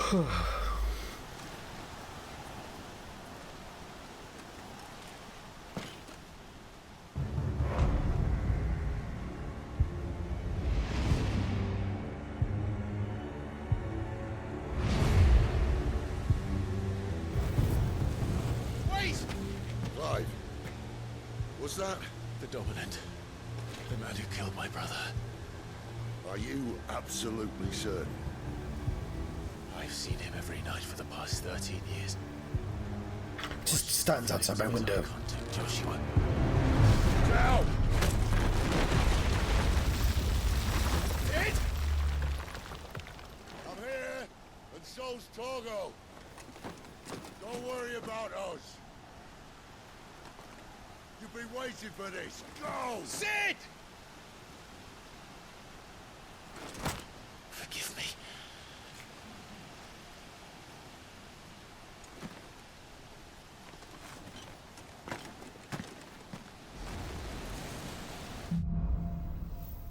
Clive, was that? The Dominant. The man who killed my brother. Are you absolutely certain? I've seen him every night for the past 13 years. Just stands outside my window. Contact Joshua. Now! It? I'm here, and so's Togo. Don't worry about us. You've been waiting for this. Go! Sid! Forgive me.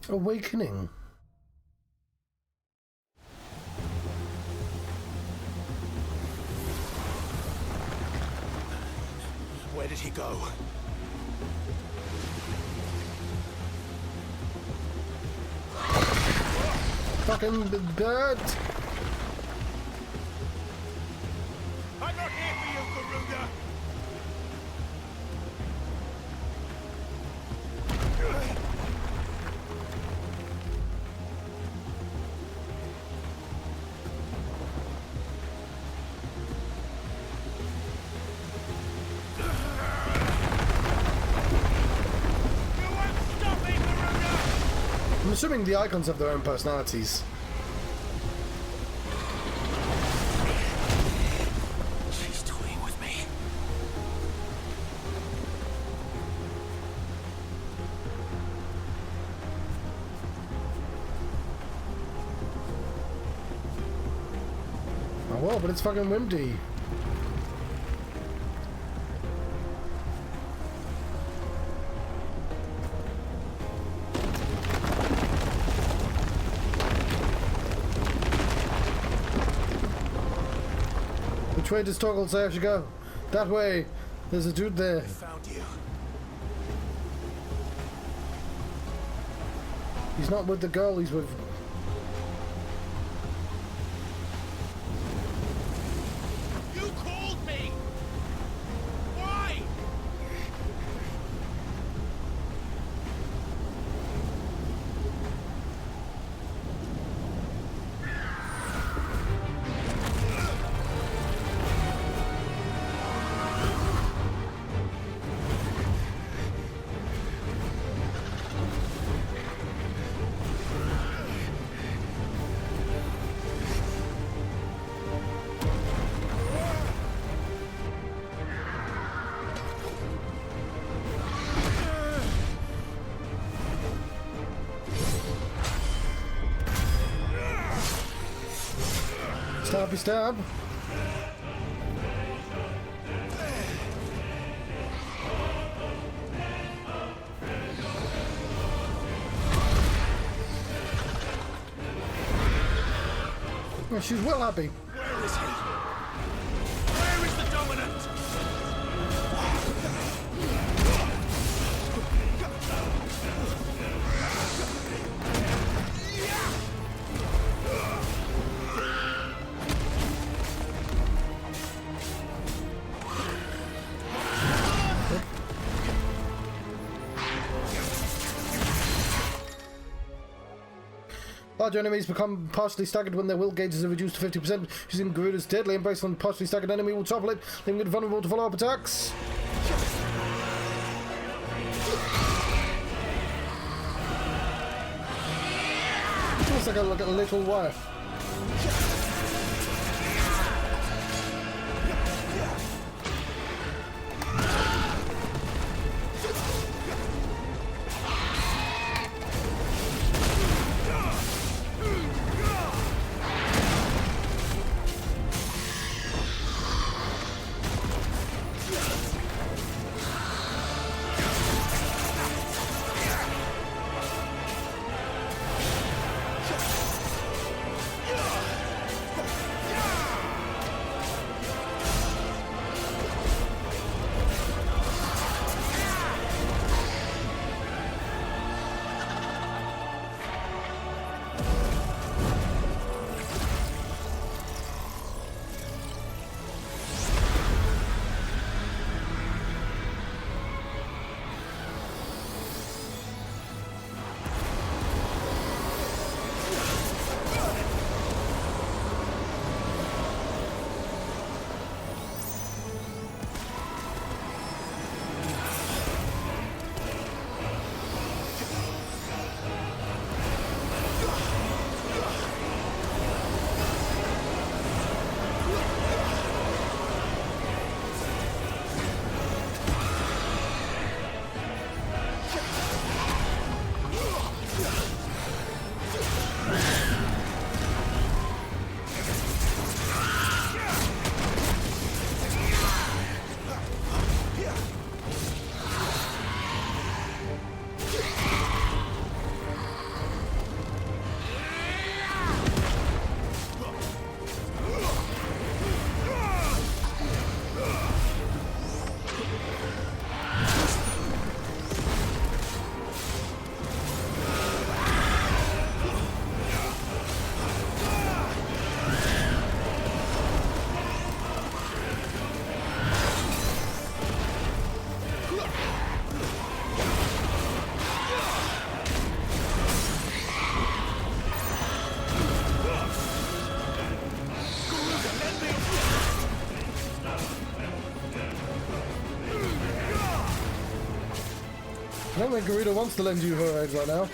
Awakening. Where did he go? Fucking bird. I'm not here for you, Garuda! I'm assuming the icons have their own personalities. She's toying with me. Oh well, but it's fucking windy. Which way does Toggle say I should go? That way. There's a dude there. Found you. He's not with the girl, he's with... You called me! Why? Stabby stab. Oh, she's well happy. Where is he? Where is the Dominant? Large enemies become partially staggered when their will gauges are reduced to 50%. Using Garuda's deadly embrace on a partially staggered enemy will topple it, leaving it vulnerable to follow-up attacks. Looks like a little wife. I don't think Garuda wants to lend you her aid right now.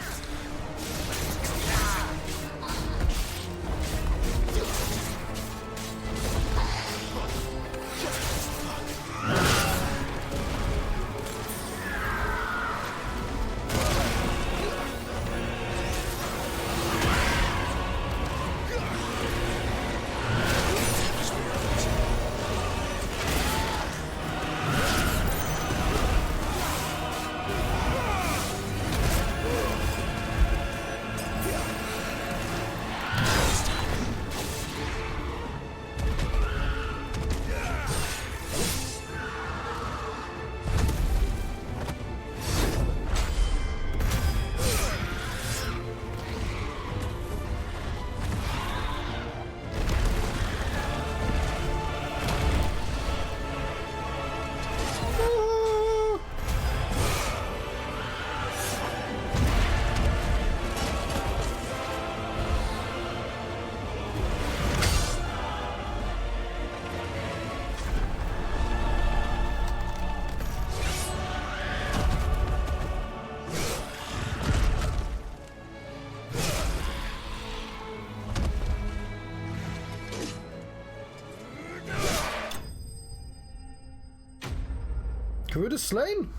Garuda's slain.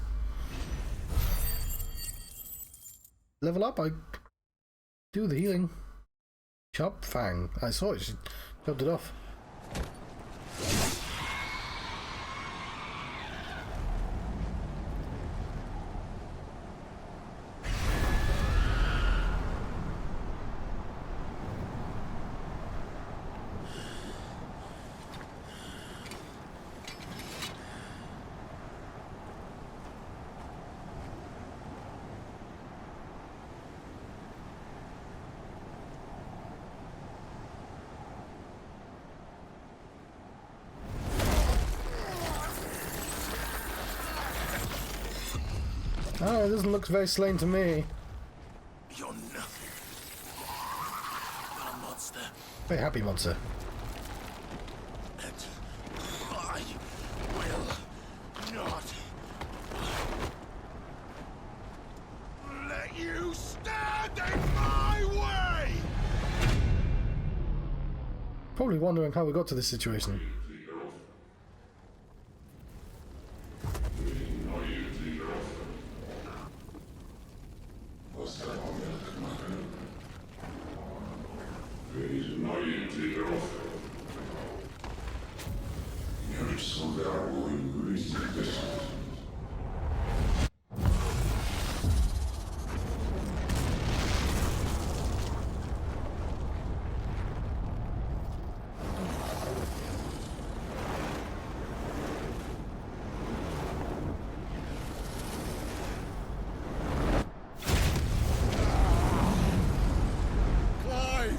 Level up, I do the healing. Chop Fang. I saw it, she chopped it off. Oh, it doesn't look very slain to me. You're nothing. You're a monster. Very happy monster. And I will not let you stand in my way! Probably wondering how we got to this situation. Clive!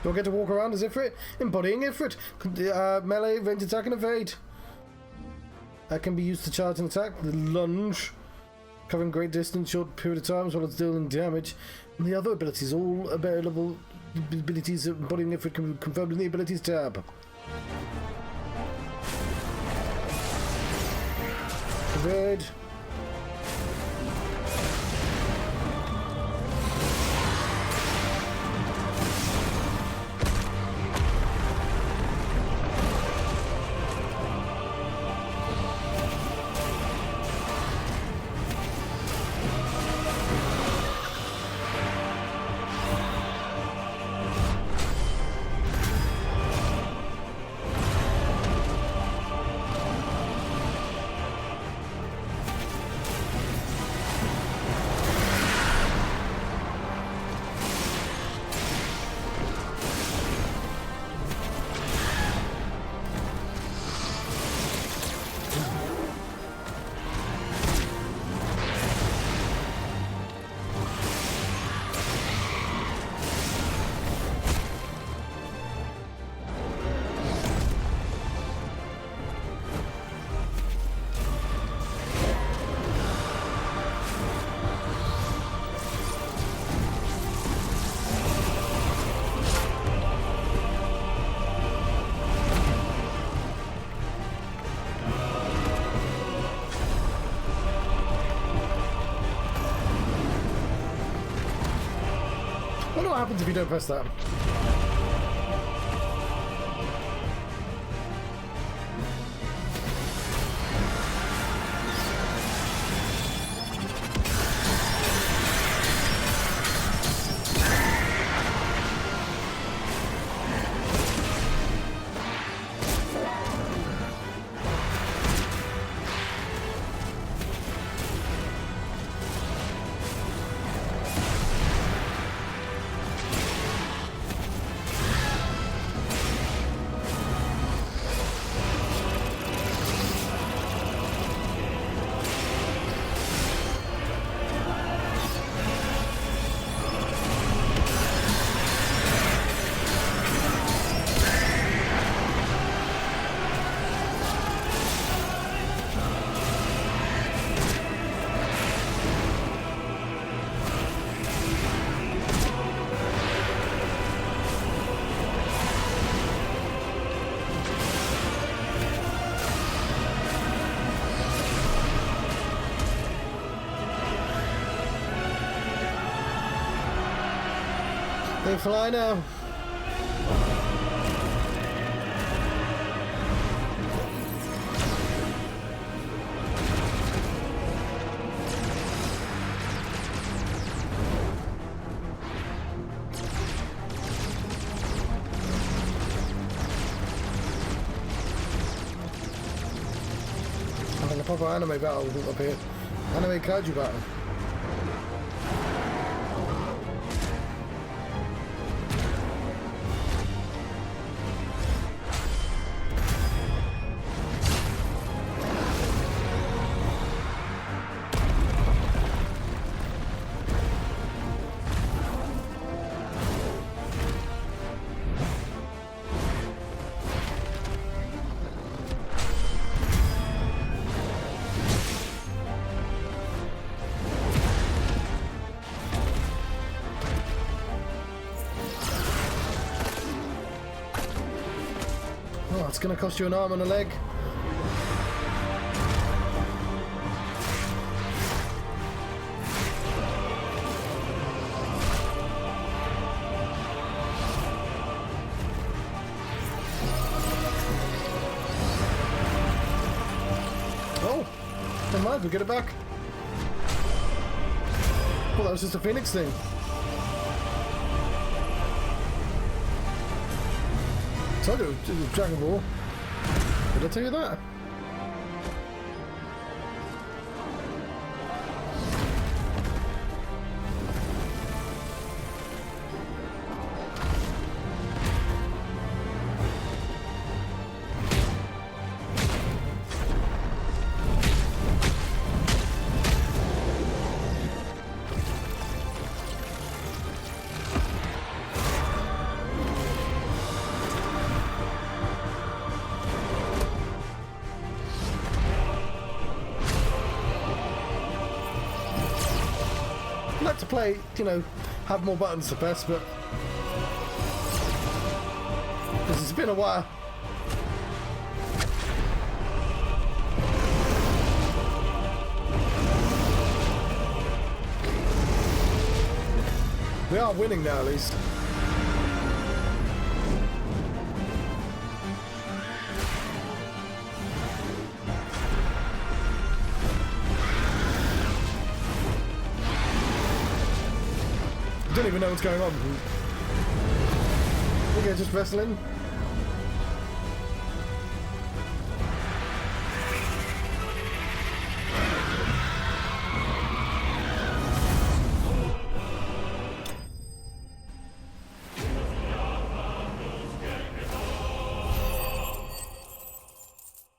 Do I get to walk around as Ifrit? Embodying Ifrit. Melee, range attack, and evade. That can be used to charge an attack. The lunge, covering great distance, short period of time, as well as dealing damage. And the other abilities, all available abilities embodying Ifrit can be confirmed in the abilities tab. Evade. what happens if you don't press that? They fly now. Having a proper anime battle up here. Anime kaiju battle. It's going to cost you an arm and a leg. Oh, never mind, we'll get it back. Well, that was just a phoenix thing. I do Dragon Ball. Did I tell you that? To play, you know, have more buttons to press, but because it's been a while. We are winning now, at least. Don't even know what's going on. Okay, just wrestling.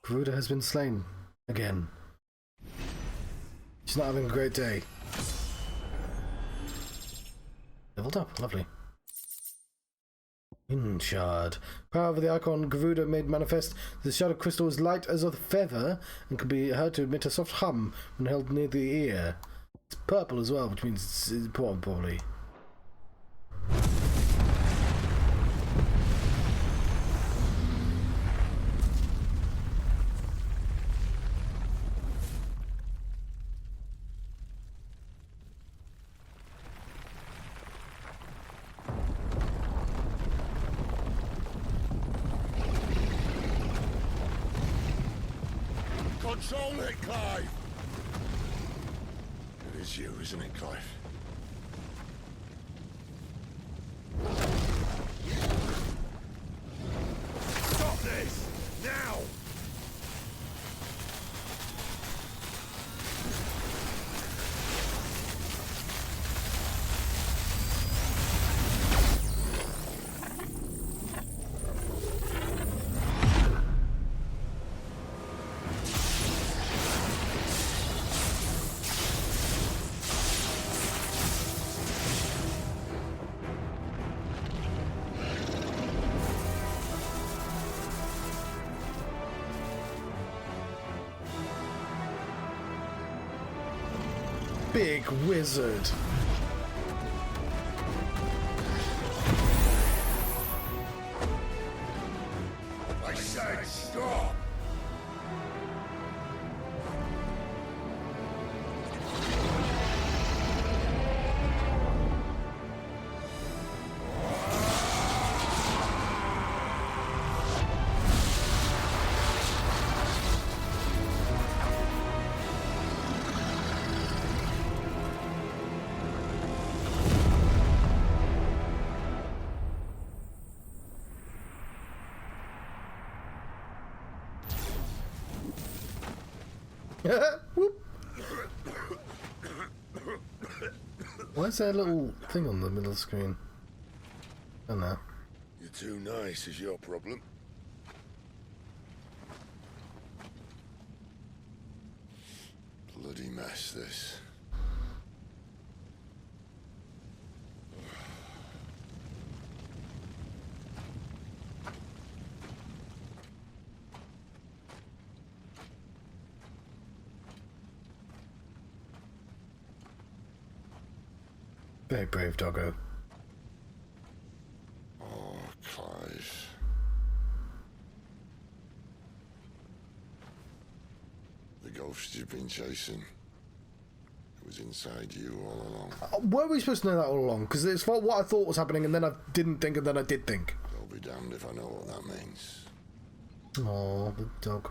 Garuda has been slain again. She's not having a great day. Leveled up, lovely. Shard. Power of the icon Garuda made manifest. The shadow crystal is light as a feather and can be heard to emit a soft hum when held near the ear. It's purple as well, which means it's important, probably. control it, Clive! It is you, isn't it, Clive? Stop this! Now! Big wizard. I said stop! Whoop. Why is there a little thing on the middle screen? I don't know. You're too nice is your problem. Bloody mess, this. Very brave, doggo. Oh, Clive. The ghost you've been chasing. It was inside you all along. Were we supposed to know that all along? Because it's what I thought was happening, and then I didn't think, and then I did think. I'll be damned if I know what that means. Oh, the dog.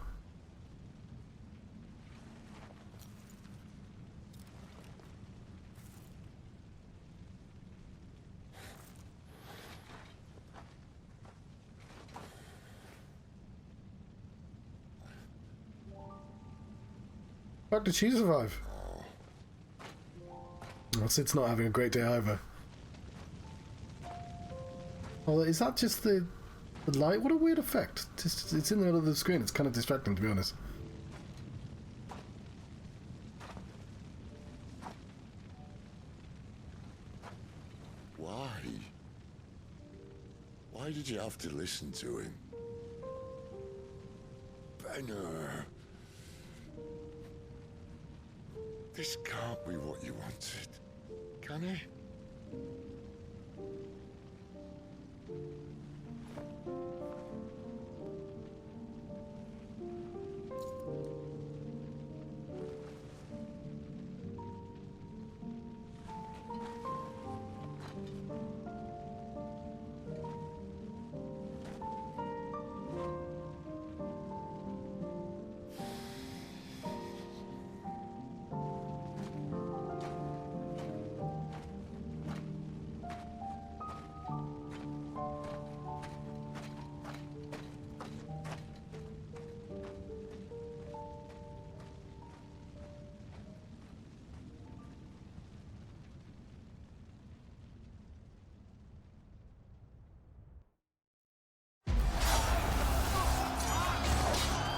How did she survive? Well, Sid's not having a great day either. Oh, is that just the light? What a weird effect. It's in the middle of the screen. It's kind of distracting, to be honest. Why? Why did you have to listen to him? Benner. This can't be what you wanted, can it?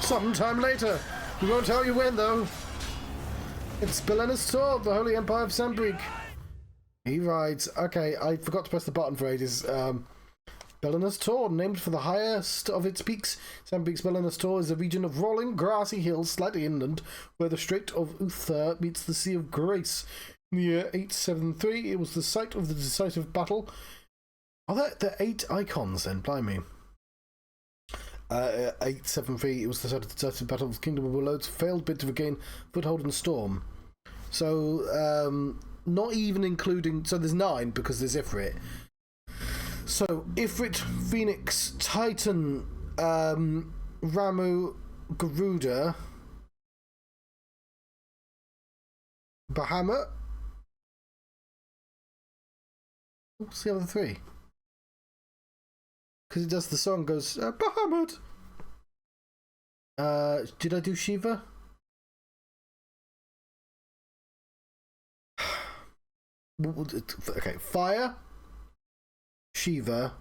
Sometime later. We won't tell you when, though. It's Belena's sword, the Holy Empire of Sandbreak. He rides. Okay, I forgot to press the button for ages. Belena's Tor, named for the highest of its peaks. Sandbreak's Belena's Tor is a region of rolling, grassy hills slightly inland, where the Strait of Uther meets the Sea of Grace. In the year 873, it was the site of the decisive battle. Are there 8 icons then? Blimey. 873, it was the site of the decisive battle of the Kingdom of Willows, failed bid to regain foothold in Storm. So, not even including... So there's 9, because there's Ifrit. So, Ifrit, Phoenix, Titan, Ramu, Garuda, Bahamut. What's the other three? Because it does the song, goes, Bahamut! Did I do Shiva? Okay, Fire, Shiva,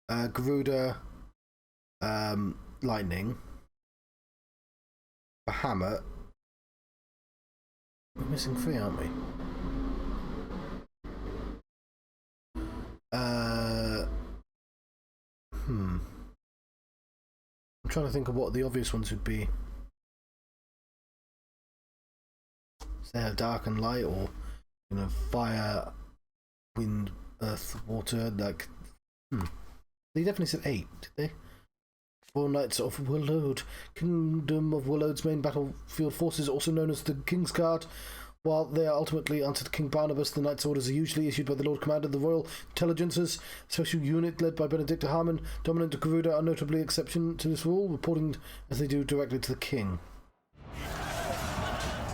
Garuda, Lightning, Bahamut. We're missing three, aren't we? I'm trying to think of what the obvious ones would be. Is there dark and light, or fire, wind, earth, water? Like, They definitely said 8, did they? 4 Knights of Willowed. Kingdom of Willowed's main battlefield forces, also known as the King's Guard. While they are ultimately under King Barnabas, the Knights' orders are usually issued by the Lord Commander of the Royal Intelligences, a special unit led by Benedicta Harmon. Dominant to Garuda are notably exception to this rule, reporting as they do directly to the King.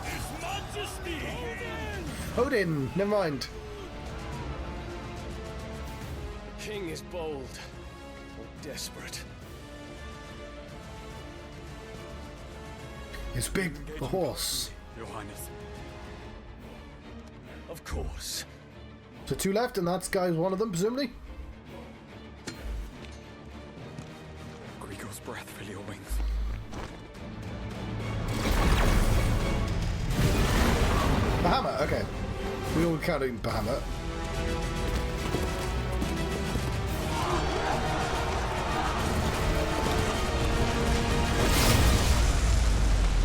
His Majesty! Odin! Never mind. The king is bold or desperate. It's big, the horse. Your Highness. Of course. So 2 left, and that guy's one of them, presumably? Grigor's breath fill your wings. Bahamut, okay. We all counting Bahamut.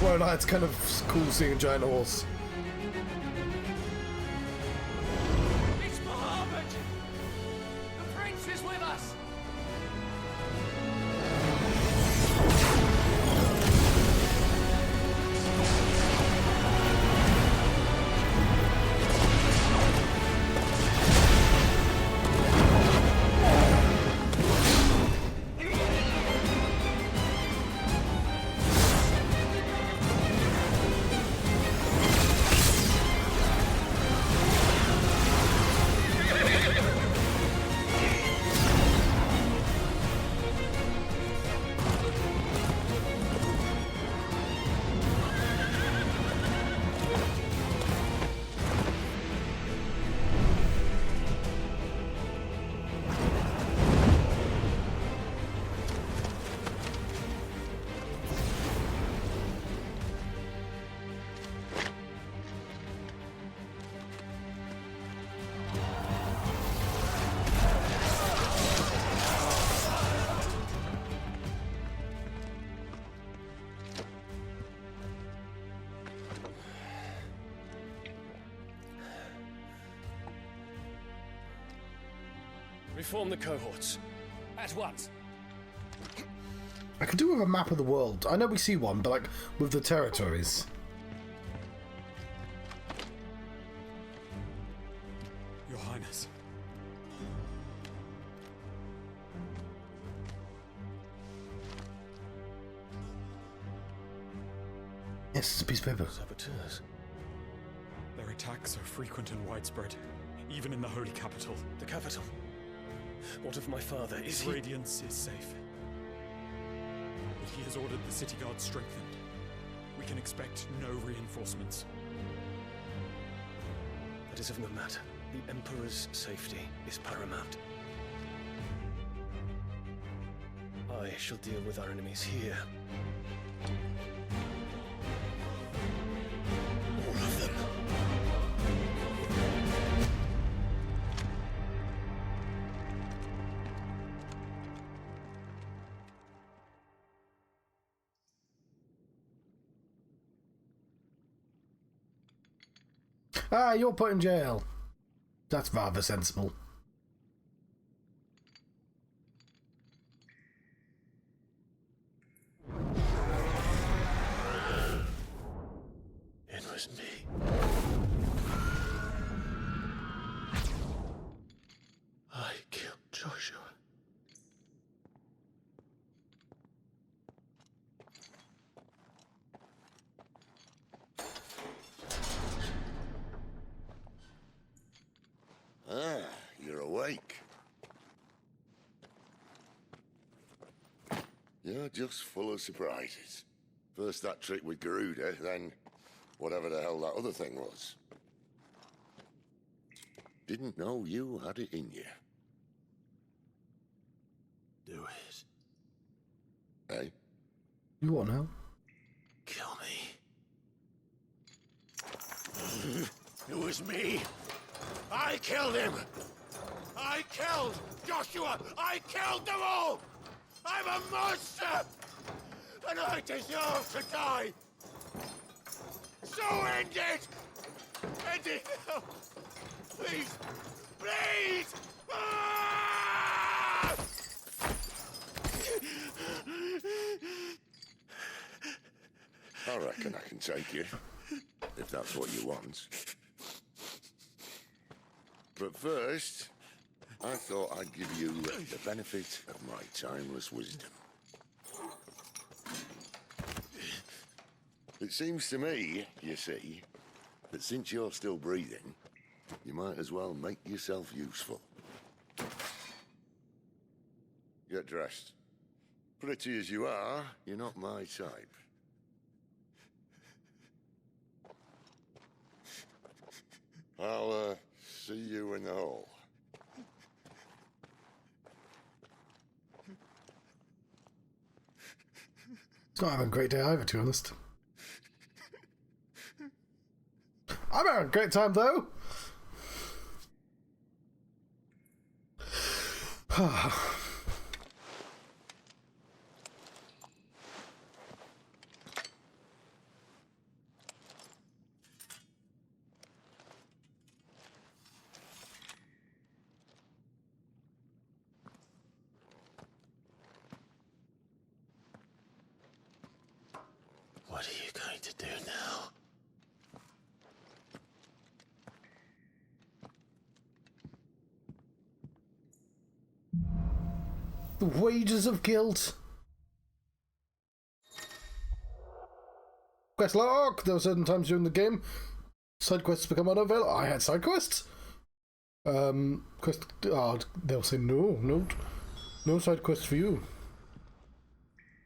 Well, no, it's kind of cool seeing a giant horse. It's Bahamut! The prince is with us! Reform the cohorts. At once. I could do with a map of the world. I know we see one, but like with the territories. Your Highness. Yes, it's a piece of paper. Saboteurs. Their attacks are frequent and widespread, even in the holy capital. The capital. What of my father? Is he... Radiance is safe. But he has ordered the city guard strengthened. We can expect no reinforcements. That is of no matter. The Emperor's safety is paramount. I shall deal with our enemies here. All of them. Ah, you're put in jail. That's rather sensible. It was me. I killed Joshua. You're just full of surprises. First that trick with Garuda, then whatever the hell that other thing was. Didn't know you had it in you. Do it. Eh? You what now? Kill me. It was me. I killed him. I killed Joshua. I killed them all. I'm a monster. And I deserve to die. So end it. End it now. Please. Please. Ah! I reckon I can take you, if that's what you want. But first, I thought I'd give you the benefit of my timeless wisdom. It seems to me, you see, that since you're still breathing, you might as well make yourself useful. Get dressed. Pretty as you are, you're not my type. I'll, see you in the hall. It's not having a great day either, to be honest. I'm having a great time, though. What are you going to do now? The wages of guilt. Quest log. There were certain times during the game side quests become unavailable. I had side quests. Quest. Oh, they'll say no side quests for you.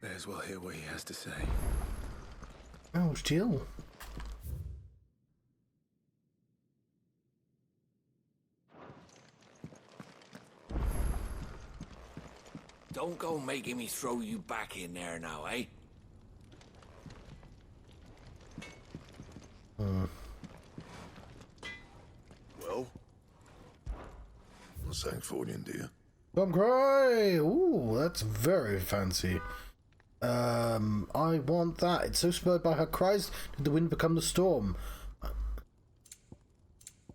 May as well hear what he has to say. Oh, chill. Don't go making me throw you back in there now, eh? Well, not saying forwarding, do you? Tom Cry! Ooh, that's very fancy. I want that. It's so spurred by her cries, did the wind become the storm?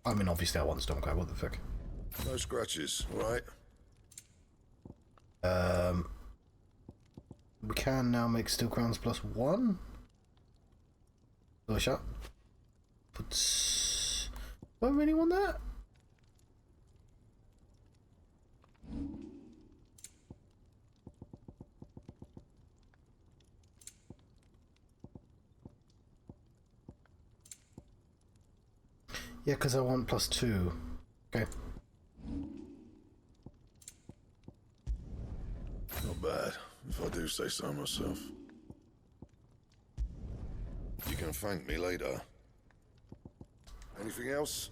I mean, obviously I want Stormcry, what the fuck? No scratches, right? We can now make steel crowns +1. Do a shot. But do I really want that? Yeah, because I want +2. Okay. Not bad, if I do say so myself. You can thank me later. Anything else?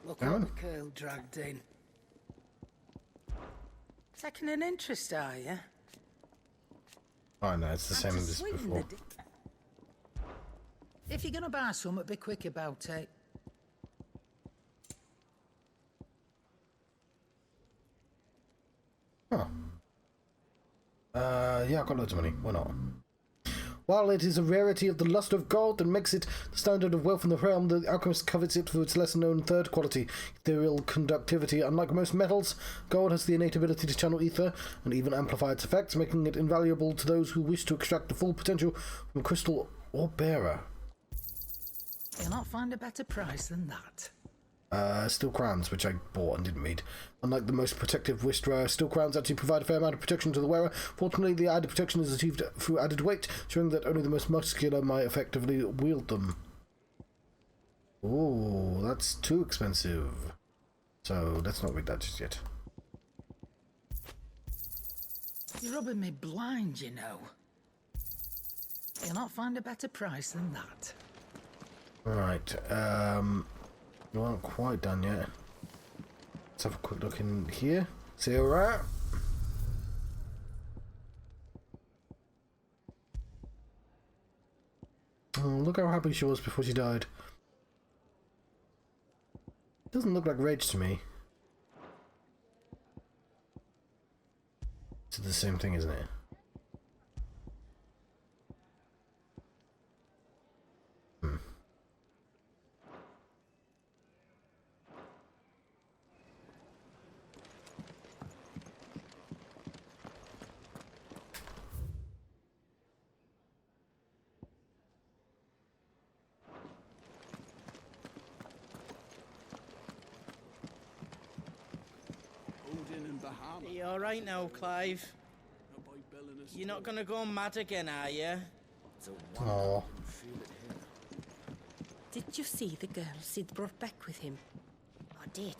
Look what the girl dragged in. Taking an interest, are you? Oh no, it's the same as before. If you're gonna buy something, be quick about it. Huh. Yeah, I've got loads of money. Why not? While it is a rarity of the lust of gold and makes it the standard of wealth in the realm, the alchemist covets it for its lesser-known third quality, ethereal conductivity. Unlike most metals, gold has the innate ability to channel ether and even amplify its effects, making it invaluable to those who wish to extract the full potential from crystal or bearer. You'll not find a better price than that. Steel crowns, which I bought and didn't read. Unlike the most protective wrist wear, steel crowns actually provide a fair amount of protection to the wearer. Fortunately, the added protection is achieved through added weight, showing that only the most muscular might effectively wield them. Oh, that's too expensive. So let's not read that just yet. You're rubbing me blind, you know. You'll not find a better price than that. Right, you aren't quite done yet. Let's have a quick look in here. See all right? Oh, look how happy she was before she died. Doesn't look like rage to me. It's the same thing, isn't it? Are you alright now, Clive? You're not gonna go mad again, are you? Oh. Did you see the girl Sid brought back with him? I did.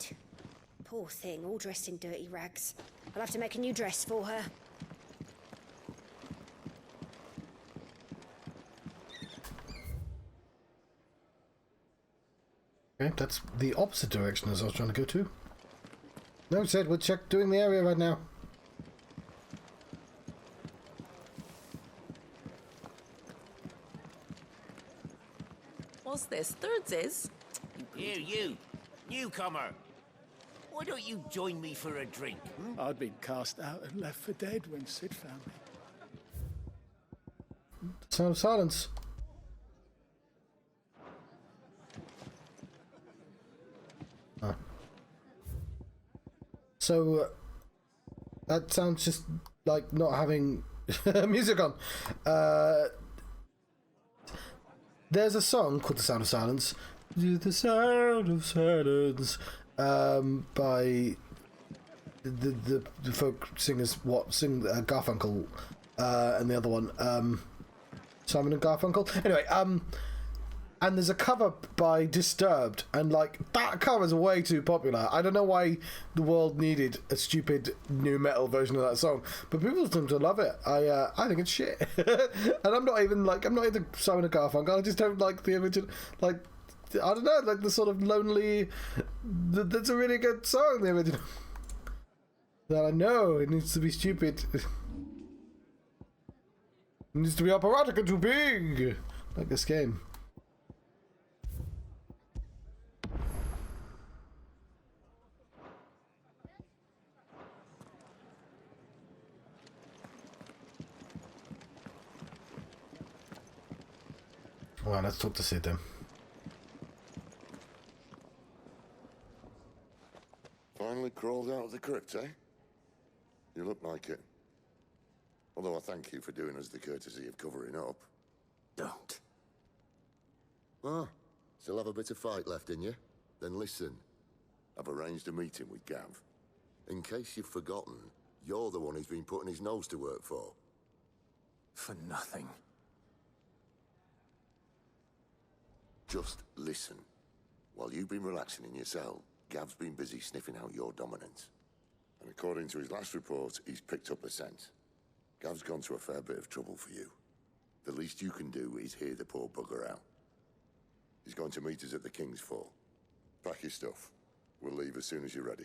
Poor thing, all dressed in dirty rags. I'll have to make a new dress for her. Okay, that's the opposite direction as I was trying to go to. No, Sid, we're doing the area right now. What's this? Thirdsies? Here, you, newcomer. Why don't you join me for a drink? I'd been cast out and left for dead when Sid found me. Sound of silence. Ah. So, that sounds just like not having music on. There's a song called The Sound of Silence. The Sound of Silence. By the folk singers, Garfunkel, and the other one, Simon and Garfunkel. Anyway, and there's a cover by Disturbed, and like that cover is way too popular. I don't know why the world needed a stupid new metal version of that song, but people seem to love it. I think it's shit, and I'm not into Simon and Garfunkel. I just don't like the original. Like, I don't know, like the sort of lonely. That's a really good song, the original. That I know it needs to be stupid. It needs to be operatic and too big, like this game. Well, let's talk to Sid then. Finally crawled out of the crypt, eh? You look like it. Although I thank you for doing us the courtesy of covering up. Don't. Ah, still have a bit of fight left in you? Then listen. I've arranged a meeting with Gav. In case you've forgotten, you're the one he's been putting his nose to work for. For nothing. Just listen. While you've been relaxing in your cell, Gav's been busy sniffing out your dominance. And according to his last report, he's picked up a scent. Gav's gone to a fair bit of trouble for you. The least you can do is hear the poor bugger out. He's going to meet us at the King's Fall. Pack your stuff. We'll leave as soon as you're ready.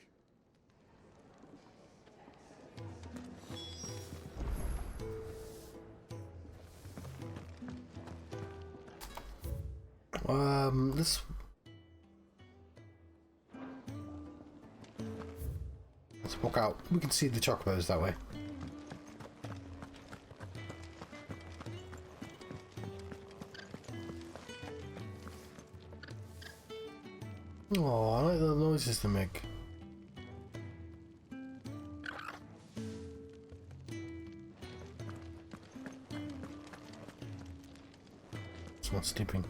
Let's walk out. We can see the chocobos that way. Oh, I like the noises they make. Someone's sleeping.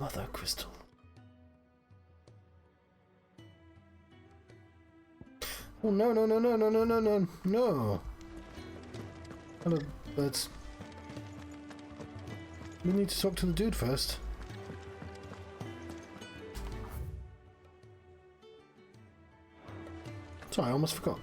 Mother Crystal. Oh, no, no, no, no, no, no, no, no, no. Hello, birds. We need to talk to the dude first. Sorry, I almost forgot.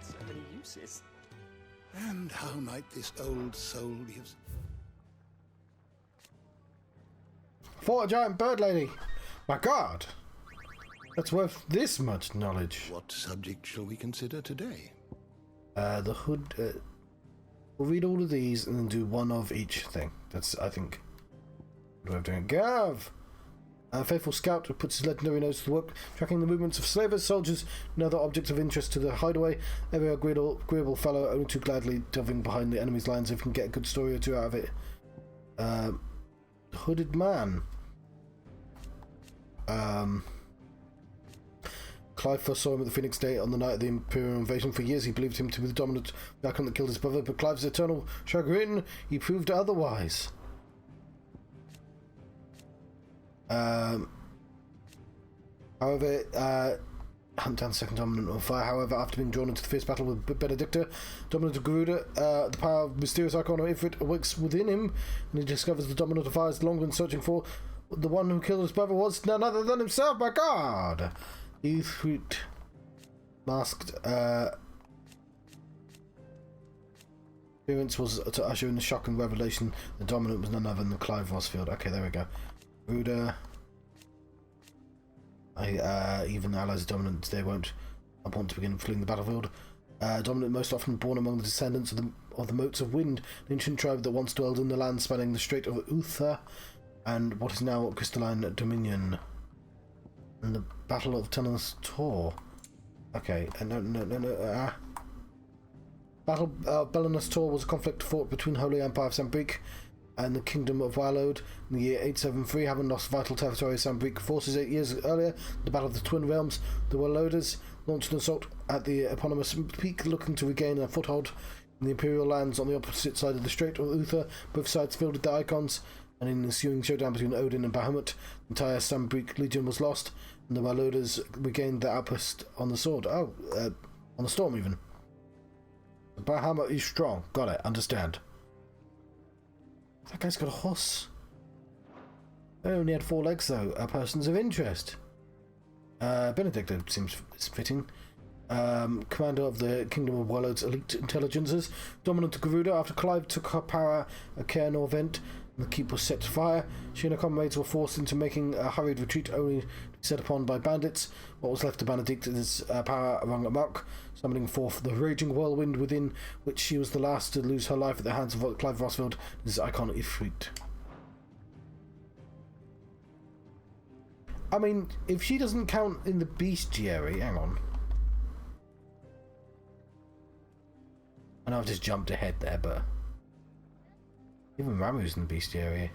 So many uses. And how might this old soul use? Fought a giant bird lady. My God, that's worth this much knowledge. What subject shall we consider today? The hood. We'll read all of these and then do one of each thing. That's, I think, what I'm doing. Gav! A faithful scout who puts his legendary nose to work, tracking the movements of slavers, soldiers, and other objects of interest to the hideaway. Ever agreeable fellow, only too gladly delving behind the enemy's lines if he can get a good story or two out of it. Hooded man. Clive first saw him at the Phoenix Day on the night of the Imperial invasion. For years he believed him to be the dominant Raccoon that killed his brother, but Clive's eternal chagrin, he proved otherwise. However, hunt down the second dominant on fire. However, after being drawn into the fierce battle with Benedicta, dominant of Garuda, the power of mysterious icon of Ifrit awakes within him, and he discovers the dominant of fire has long been searching for. The one who killed his brother was none other than himself. My God! Ifrit masked appearance was to usher in the shocking revelation. The dominant was none other than Clive Rosfield. Okay, there we go. Garuda. Even allies of dominant today won't want to begin fleeing the battlefield. Dominant most often born among the descendants of the Motes of Wind, an ancient tribe that once dwelled in the land spanning the Strait of Uther and what is now Crystalline Dominion. And the Battle of Tunnel's Tor. Okay, no. Battle of Belenus Tor was a conflict fought between Holy Empire of Sambrique and the Kingdom of Walode in the year 873, having lost vital territory of Sambrique forces 8 years earlier. The Battle of the Twin Realms, the Waloders launched an assault at the eponymous peak, looking to regain a foothold in the Imperial lands on the opposite side of the Strait of Uther. Both sides fielded their icons, and in the ensuing showdown between Odin and Bahamut, the entire Sambrique legion was lost, and the Waloders regained their outpost on the sword. On the storm even. Bahamut is strong. Got it. Understand. That guy's got a horse. They only had 4 legs, though. Persons of interest. Benedicta seems fitting. Commander of the Kingdom of Walode's elite intelligences. Dominant of Garuda. After Clive took her power at Caer Norvent, and the keep was set to fire, she and her comrades were forced into making a hurried retreat, only to be set upon by bandits. What was left of Benedicta's power wrung amok, summoning forth the raging whirlwind within which she was the last to lose her life at the hands of Clive Rosfield, his icon Ifrit. I mean, if she doesn't count in the bestiary, hang on. I know I've just jumped ahead there, but even Ramu's in the bestiary.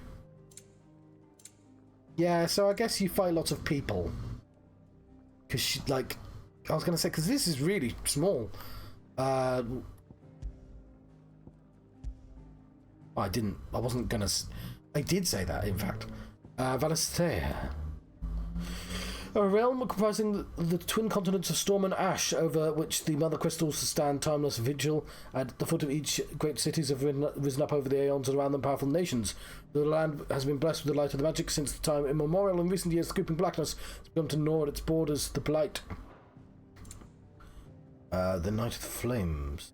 Yeah, so I guess you fight lots of people. Because she, like, I was going to say, because this is really small. I wasn't going to... I did say that, in fact. Valistea. A realm comprising the twin continents of Storm and Ash, over which the Mother Crystals stand timeless vigil. At the foot of each, great cities have risen up over the aeons, and around them powerful nations. The land has been blessed with the light of the magic since the time immemorial. In recent years, the creeping blackness has begun to gnaw at its borders. The blight. The Night of the Flames.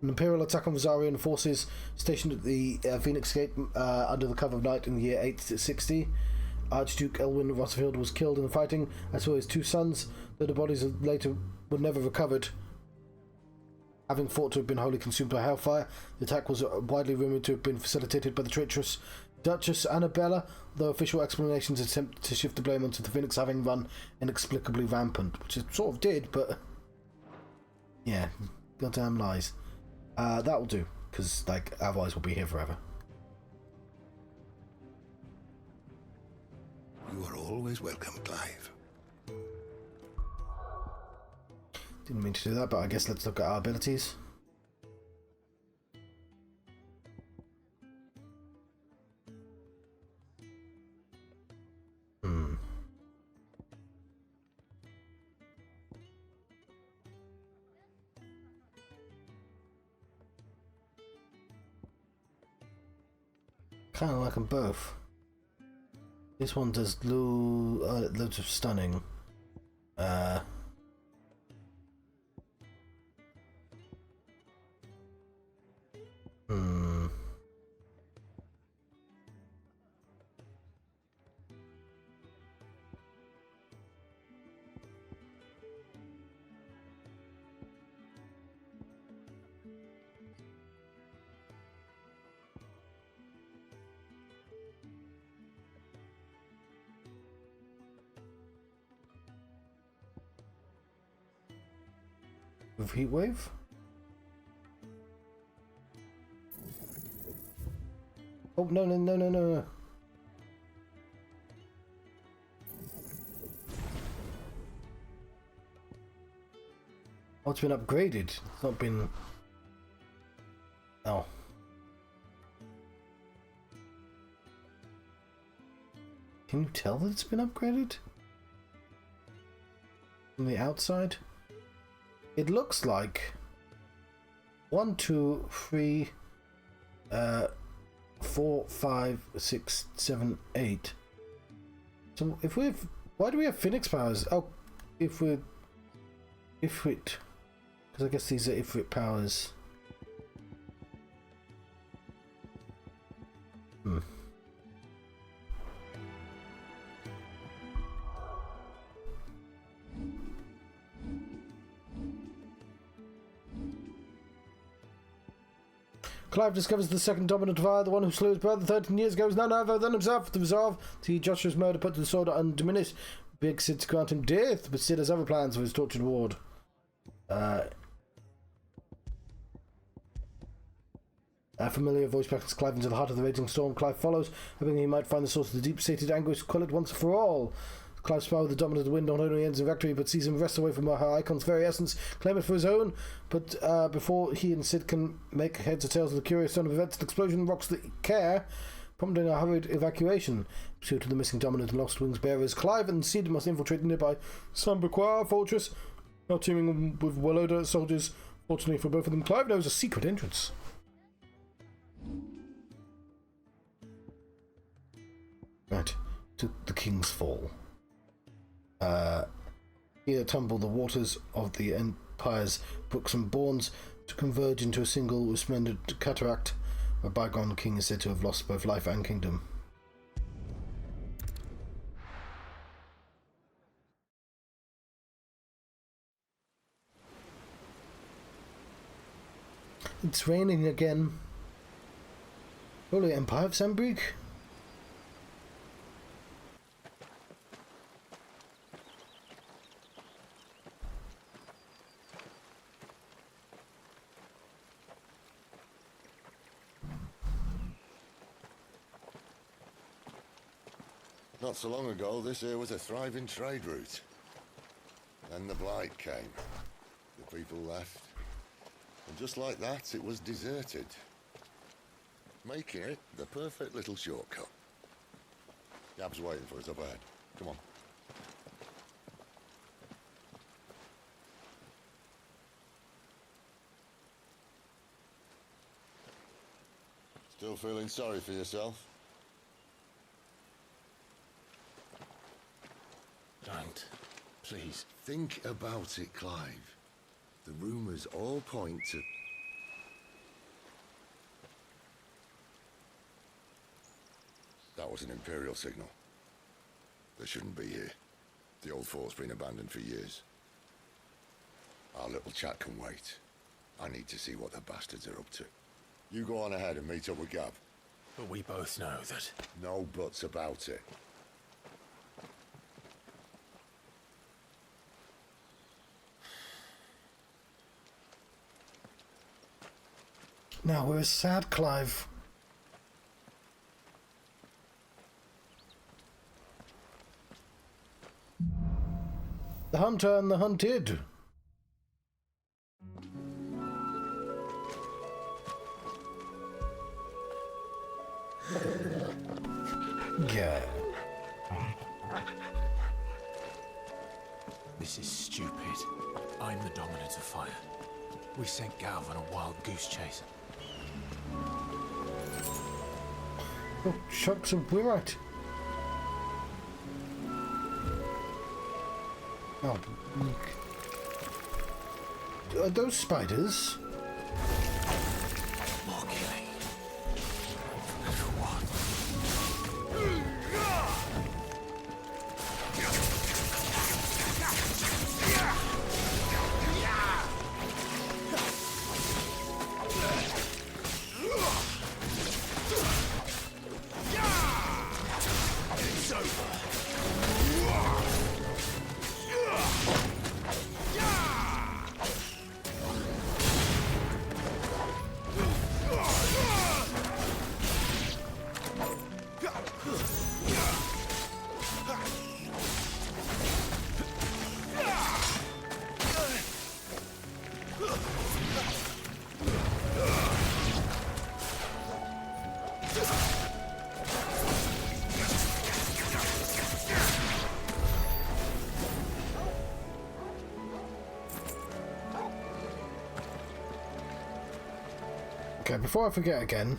An imperial attack on Rosarian forces stationed at the Phoenix Gate under the cover of night in the year 860. Archduke Elwyn Rosfield was killed in the fighting, as well as 2 sons, though the bodies later were never recovered, having thought to have been wholly consumed by hellfire. The attack was widely rumoured to have been facilitated by the treacherous Duchess Annabella, though official explanations attempt to shift the blame onto the Phoenix having run inexplicably rampant, which it sort of did, but yeah, goddamn lies. That will do, because like otherwise we'll be here forever. You are always welcome, Clive. Didn't mean to do that, but I guess let's look at our abilities. Kind of like them both. This one does loads of stunning. With heat wave. Oh no. Oh, it's been upgraded. It's not been... Oh. Can you tell that it's been upgraded? From the outside? It looks like 1, 2, 3, 4, 5, 6, 7, 8. So if we've... Why do we have Phoenix powers? Oh, if we're... Ifrit. Because I guess these are Ifrit powers. Clive discovers the second dominant fire, the one who slew his brother 13 years ago, is none other than himself. The resolve to see Joshua's murder put to the sword undiminished. Big Sid to grant him death, but Sid has other plans for his tortured ward. A familiar voice beckons Clive into the heart of the raging storm. Clive follows, hoping he might find the source of the deep-seated anguish, quell it once for all. Clive's power with the dominant wind not only ends in victory, but sees him wrest away from her icon's very essence, claim it for his own. But before he and Sid can make heads or tails of the curious turn of events, an explosion rocks the care, prompting a hurried evacuation. Pursuit of the missing dominant and lost wings bearers, Clive and Sid must infiltrate the nearby Sambuqua fortress, now teeming with well-ordered soldiers. Fortunately for both of them, Clive knows a secret entrance. Right, to the King's Fall. Here tumble the waters of the Empire's brooks and bournes to converge into a single resplendent cataract. A bygone king is said to have lost both life and kingdom. It's raining again. Holy Empire of Sandbreak? Not so long ago, this here was a thriving trade route. Then the Blight came. The people left. And just like that, it was deserted. Making it the perfect little shortcut. Gab's waiting for us up ahead. Come on. Still feeling sorry for yourself? Don't. Please. Think about it, Clive. The rumours all point to... That was an Imperial signal. They shouldn't be here. The old fort's been abandoned for years. Our little chat can wait. I need to see what the bastards are up to. You go on ahead and meet up with Gab. But we both know that... No buts about it. Now we're sad, Clive. The hunter and the hunted. Yeah. This is stupid. I'm the dominant of fire. We sent Galv on a wild goose chase. Oh, shucks, we're right. Oh, are those spiders? More killing. For what? It's over. Okay, before I forget again.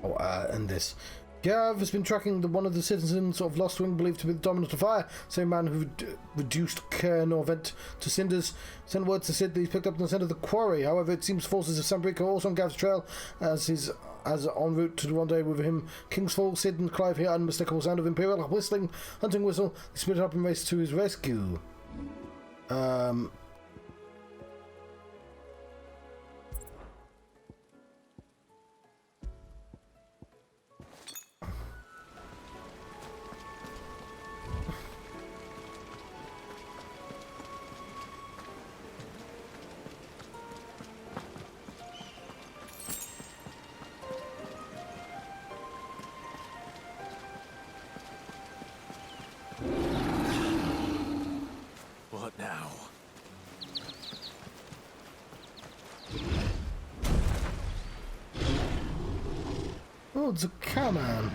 Oh, and this. Gav has been tracking one of the citizens of Lost Wing believed to be the dominant of fire. Same man who reduced Cairn-Orvent to cinders. Sent word to Sid that he's picked up in the centre of the quarry. However, it seems forces of Sunbreak are also on Gav's trail as en route to the rendezvous with him. Kingsfall, Sid and Clive hear unmistakable sound of Imperial whistling, hunting whistle. They split up and race to his rescue. What now? Oh, it's a cowman.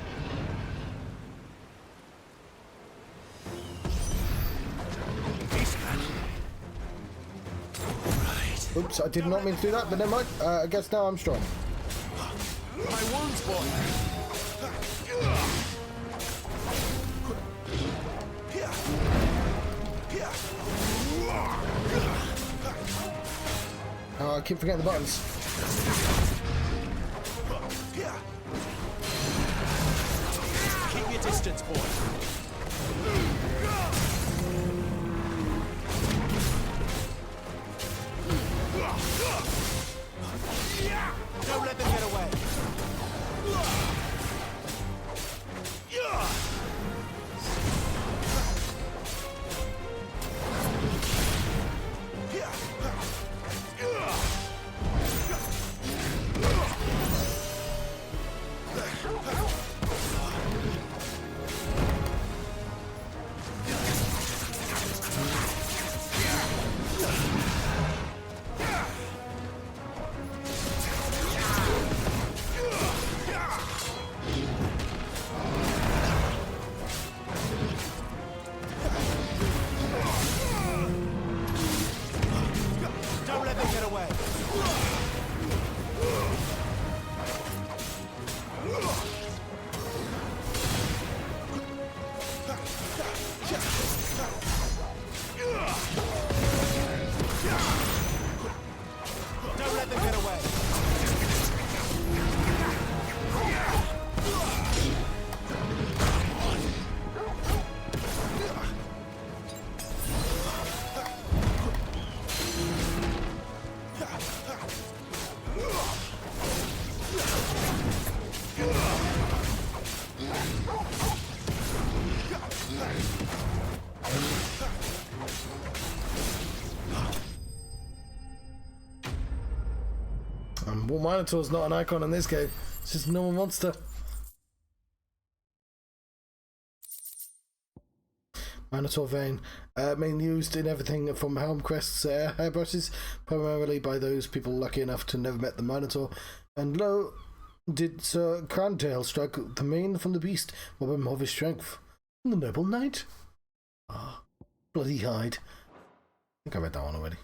Oops, I did not mean to do that, but never mind. I guess now I'm strong. My wounds, boy! Oh, I keep forgetting the buttons. Keep your distance, boy. Don't let them get away. Well, Minotaur's not an icon in this game. It's just a normal monster. Minotaur vein. Mainly used in everything from Helmcrest's hairbrushes, primarily by those people lucky enough to never met the Minotaur. And low Did Sir Crantail strike the mane from the beast, rob him of his strength? The noble knight? Ah, bloody hide. I think I read that one already.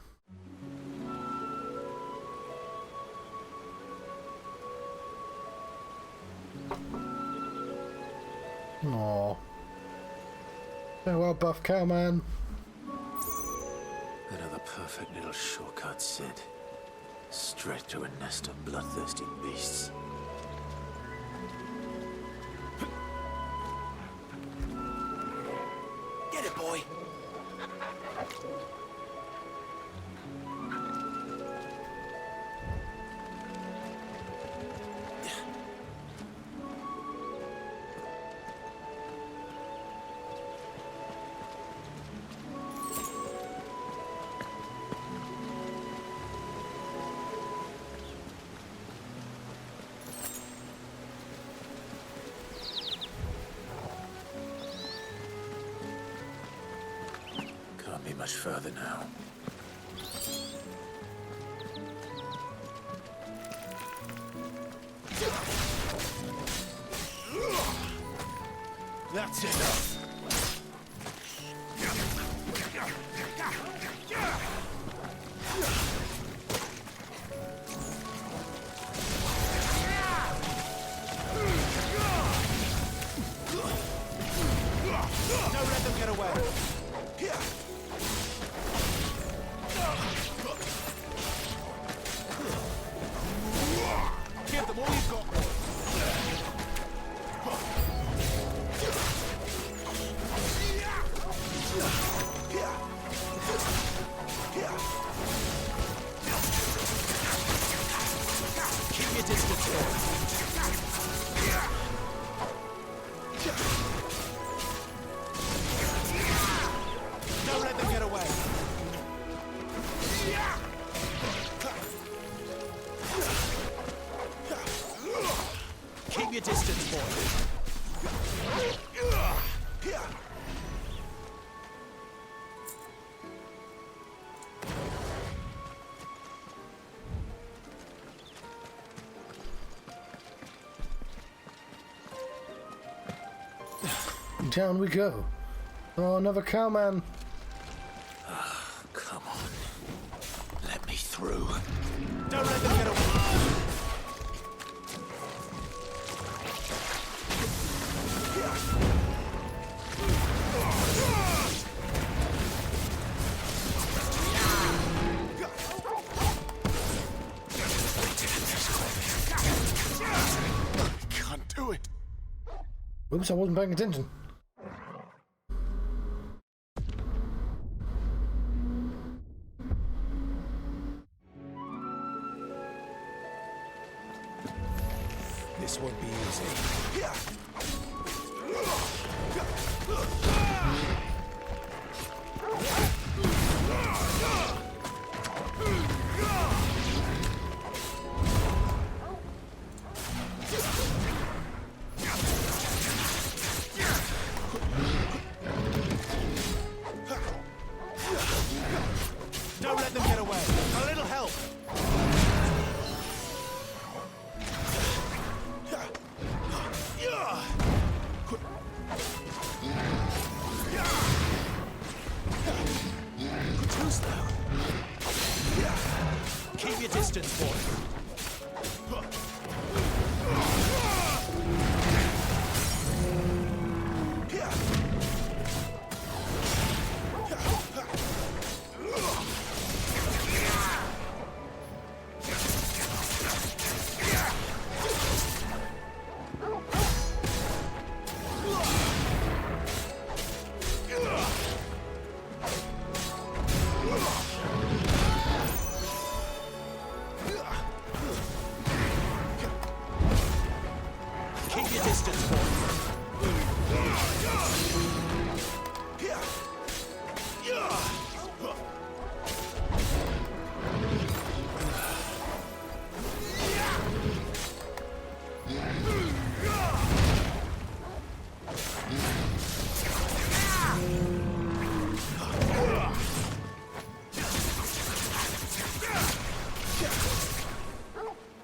Aww. Farewell, buff cowman. Another perfect little shortcut, Sid. Straight through a nest of bloodthirsty beasts. Get it, boy. Can't be much further now. That's enough. Don't let them get away. Give them all you've got. Keep your distance, don't let them get away. Keep your distance, boy. Down we go. Oh, another cowman. Come on. Let me through. Don't let them get away. Can't do it. Oops, I wasn't paying attention. This won't be easy. Don't let them get away. A little help. Too slow. Keep your distance, boy. Keep your distance, boy.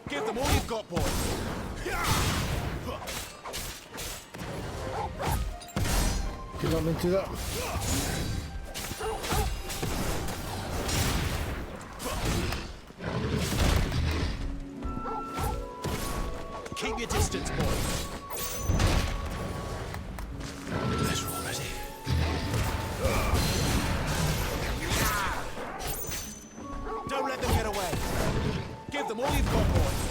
Give them all you've got, boy. Did not mean to do that. Keep your distance, boys. They're all ready. Don't let them get away. Give them all you've got, boys.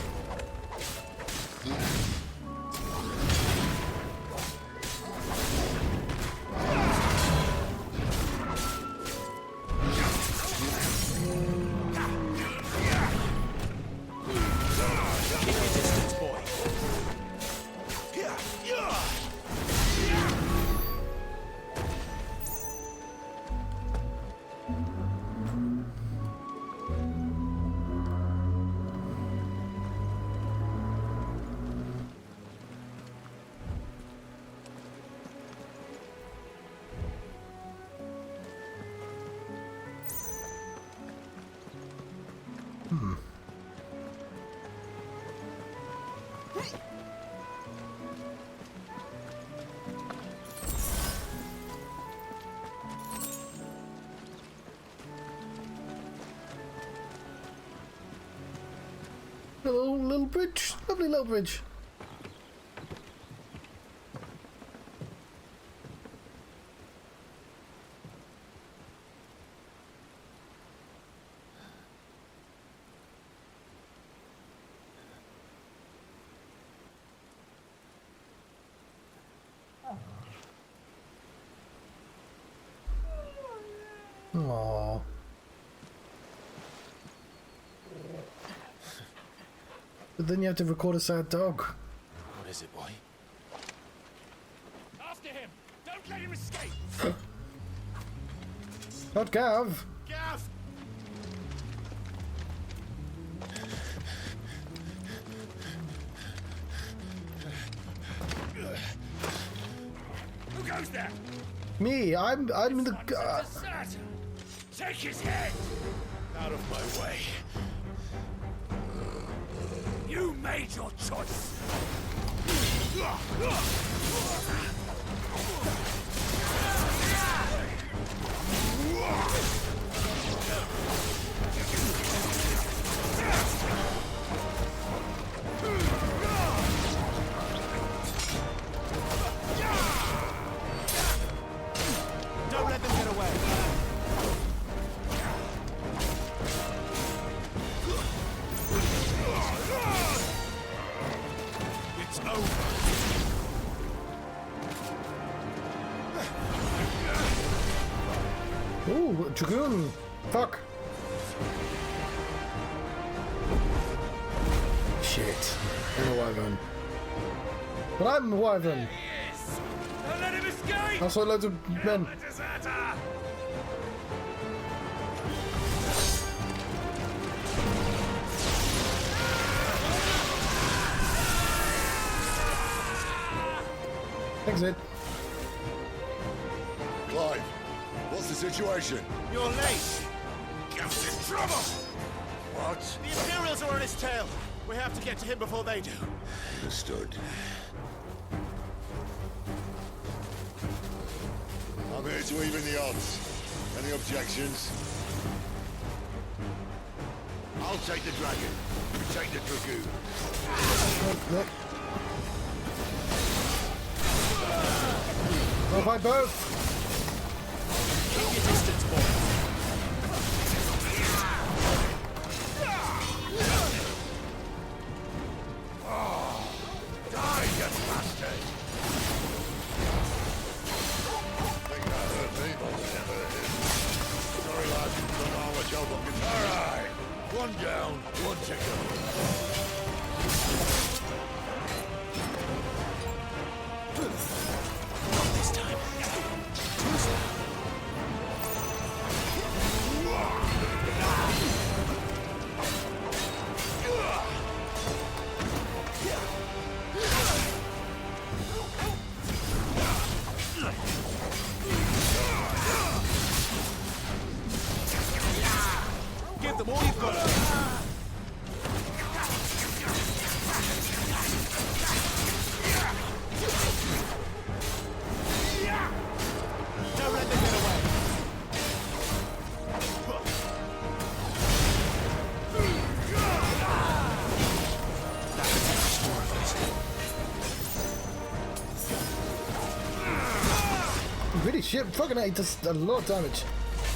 Keep your distance, boy. Little bridge. Lovely little bridge. Aww. But then you have to record a sad dog. What is it, boy? After him! Don't let him escape! Not Gav. Gav! Who goes there? Me. I'm the. Deserter! Take his head! Out of my way. You made your choice. Don't let them get away. It's over. Ooh, Dragoon. Fuck. Shit. I'm a wyvern. But I'm a wyvern. Yes. Don't let him escape. Also loads of men. Deserter. Exit. Clive, what's the situation? You're late. Gav's in trouble. What? The Imperials are on his tail. We have to get to him before they do. Understood. I'm here to even the odds. Any objections? I'll take the dragon. You take the dragoon. Look. I'll fight both. Keep your distance, boy. Die, you bastard! Think that hurt me, but it never hit. Sorry, lads. Don't know how much help I can. All right. One down, one to go. Not this time. really shit. Fucking hell, it does a lot of damage.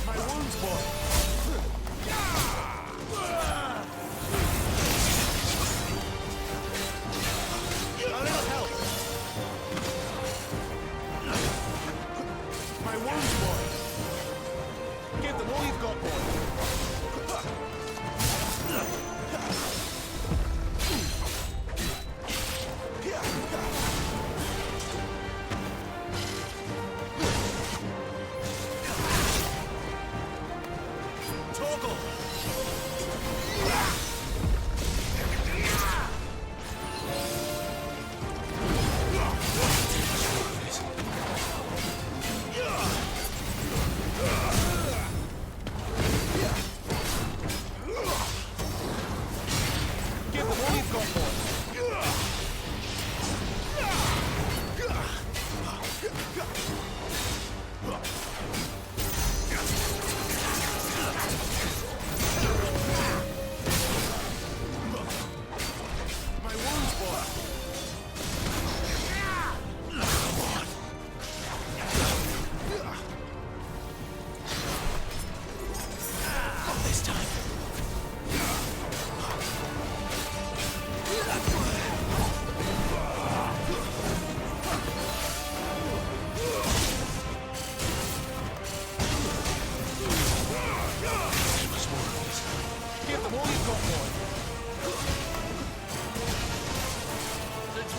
My wounds, boy. A little help. My wounds, boy. Give them all you've got, boy.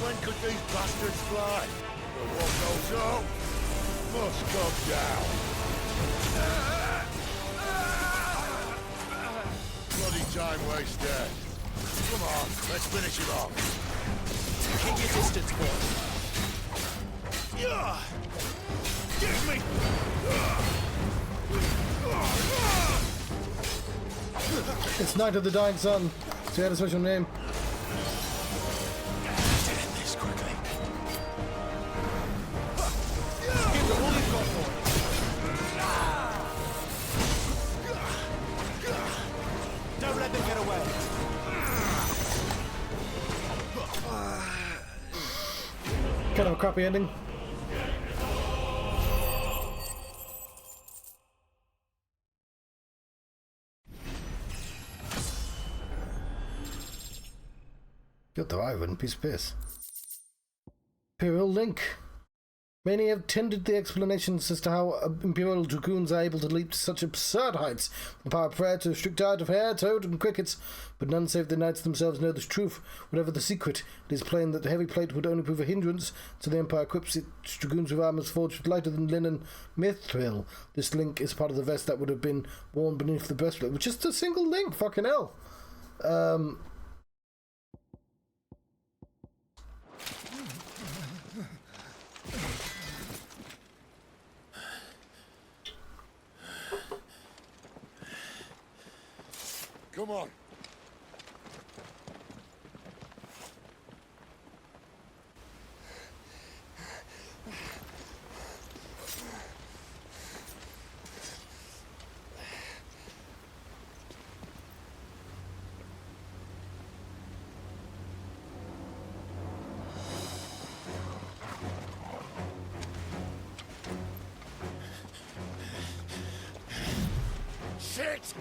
When could these bastards fly? But what goes up must come down. Bloody time wasted. Come on, let's finish him off. Keep your distance, boy. Give me! It's Night of the Dying Sun. So he had a special name. Kind of a crappy ending. Good though, I wouldn't. Piece of piss. Imperial Link. Many have tended the explanations as to how Imperial Dragoons are able to leap to such absurd heights. The power of prayer to a strict diet of hare, toad, and crickets, but none save the knights themselves know the truth. Whatever the secret, it is plain that the heavy plate would only prove a hindrance, so the Empire equips its dragoons with armors forged with lighter than linen mithril. This link is part of the vest that would have been worn beneath the breastplate, with just a single link. Fucking hell. Come on. Shit!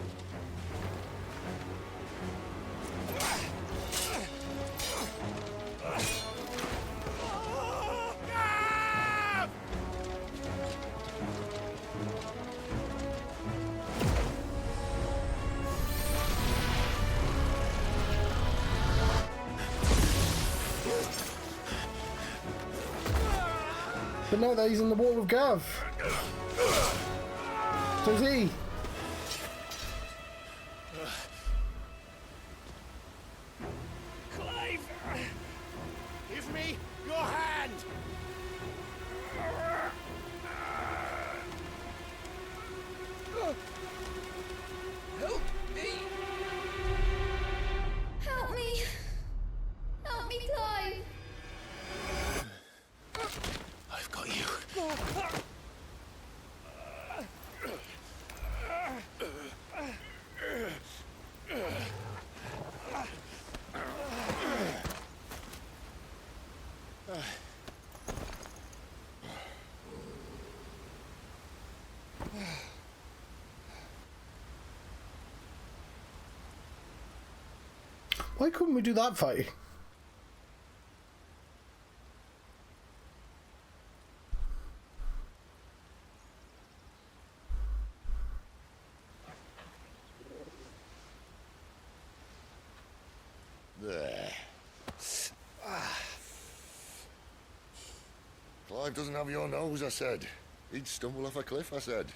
But now that he's in the war with Gav. So's he. Clive! Give me your hand! Help me! Help me! Help me, Clive! I've got you. Why couldn't we do that fight? There. Clive doesn't have your nose, I said. He'd stumble off a cliff, I said.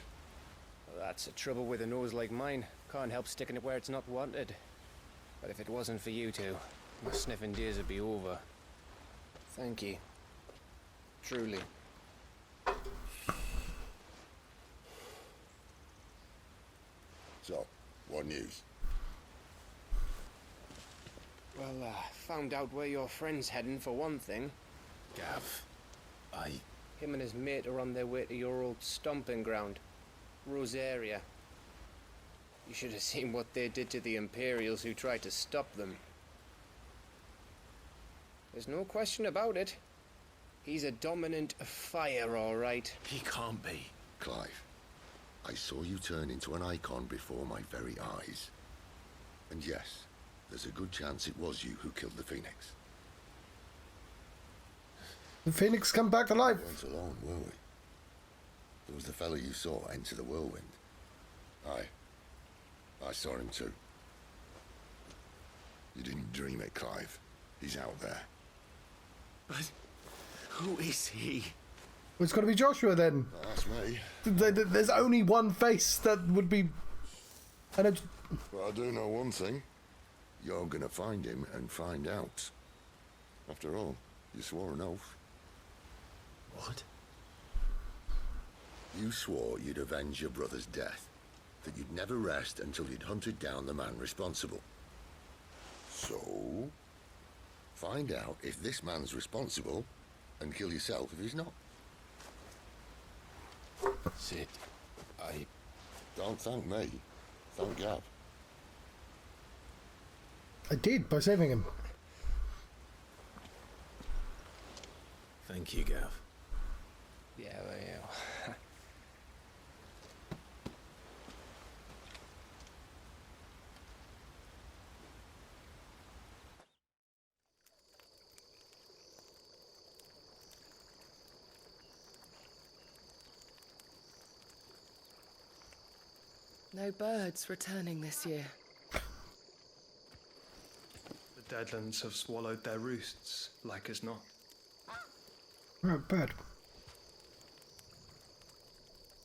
Well, that's the trouble with a nose like mine. Can't help sticking it where it's not wanted. But if it wasn't for you two, my sniffing days would be over. Thank you. Truly. So, what news? Well, found out where your friend's heading for one thing. Gav, Him and his mate are on their way to your old stomping ground, Rosaria. You should have seen what they did to the Imperials who tried to stop them. There's no question about it. He's a dominant of fire, all right. He can't be. Clive, I saw you turn into an icon before my very eyes. And yes, there's a good chance it was you who killed the Phoenix. The Phoenix come back alive. We weren't alone, were we? There was the fellow you saw enter the whirlwind. I saw him too. You didn't dream it, Clive. He's out there. But who is he? Well, it's got to be Joshua then. That's me. There's only one face that would be... But I do know one thing. You're gonna find him and find out. After all, you swore an oath. What? You swore you'd avenge your brother's death. That you'd never rest until you'd hunted down the man responsible. So, find out if this man's responsible and kill yourself if he's not. Sid, Don't thank me. Thank Gav. I did, by saving him. Thank you, Gav. Yeah, well, yeah. No birds returning this year. The Deadlands have swallowed their roosts, like as not. Right, bad.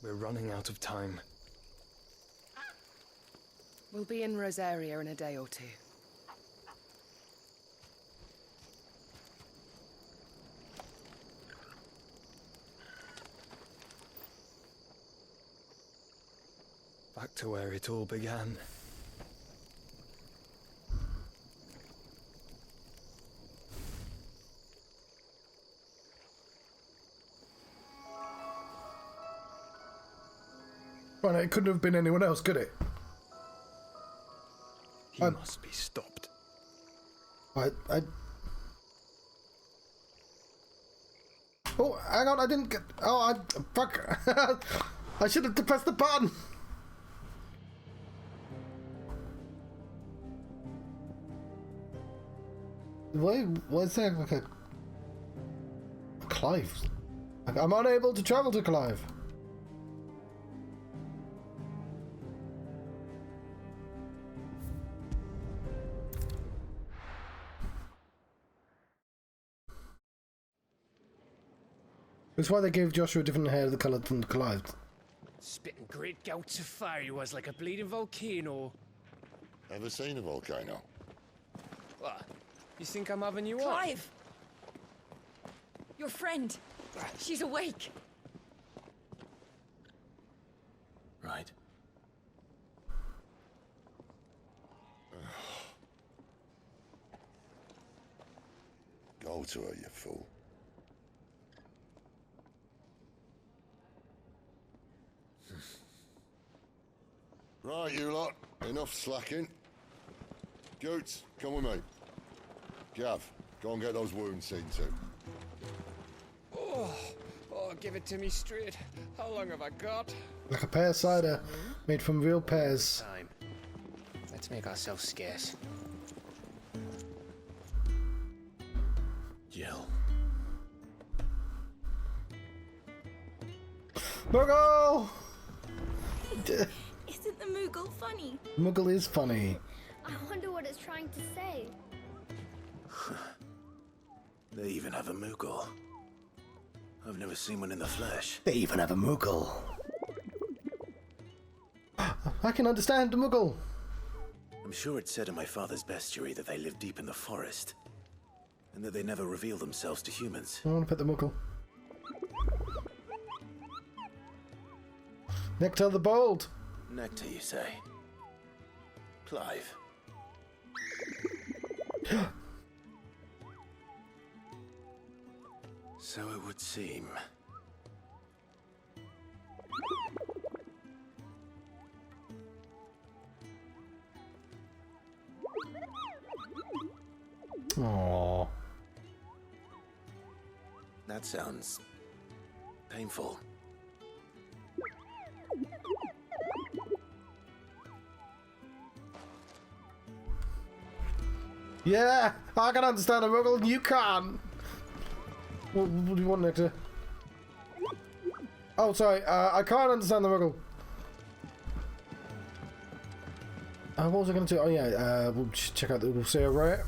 We're running out of time. We'll be in Rosaria in a day or two. Back to where it all began. Well, it couldn't have been anyone else, could it? He must be stopped. Oh, hang on, I didn't get... Oh, fuck. I should have pressed the button. Wait, what's that? Okay. Clive. I'm unable to travel to Clive. That's why they gave Joshua a different hair, the colour than Clive. Spitting great gouts of fire, he was like a bleeding volcano. Ever seen a volcano? What? You think I'm having you on? Clive! Your friend. She's awake. Right. Go to her, you fool. Right, you lot. Enough slacking. Goots, come with me. Gav, go and get those wounds seen to. Oh, give it to me straight. How long have I got? Like a pear cider made from real pears. Time. Let's make ourselves scarce. Moogle! Isn't the Moogle funny? Moogle is funny. I wonder what it's trying to say. They even have a Moogle. I've never seen one in the flesh. They even have a Moogle. I can understand the Moogle. I'm sure it said in my father's bestiary that they live deep in the forest, and that they never reveal themselves to humans. I want to pet the Moogle. Nectar the Bold. Nectar, you say? Clive. So it would seem. Aww. That sounds painful. Yeah, I can understand a Moogle, you can't. What do you want, Nectar? Oh, sorry, I can't understand the Moogle. What was I going to do? Oh, yeah, we'll check out the Urusia, right?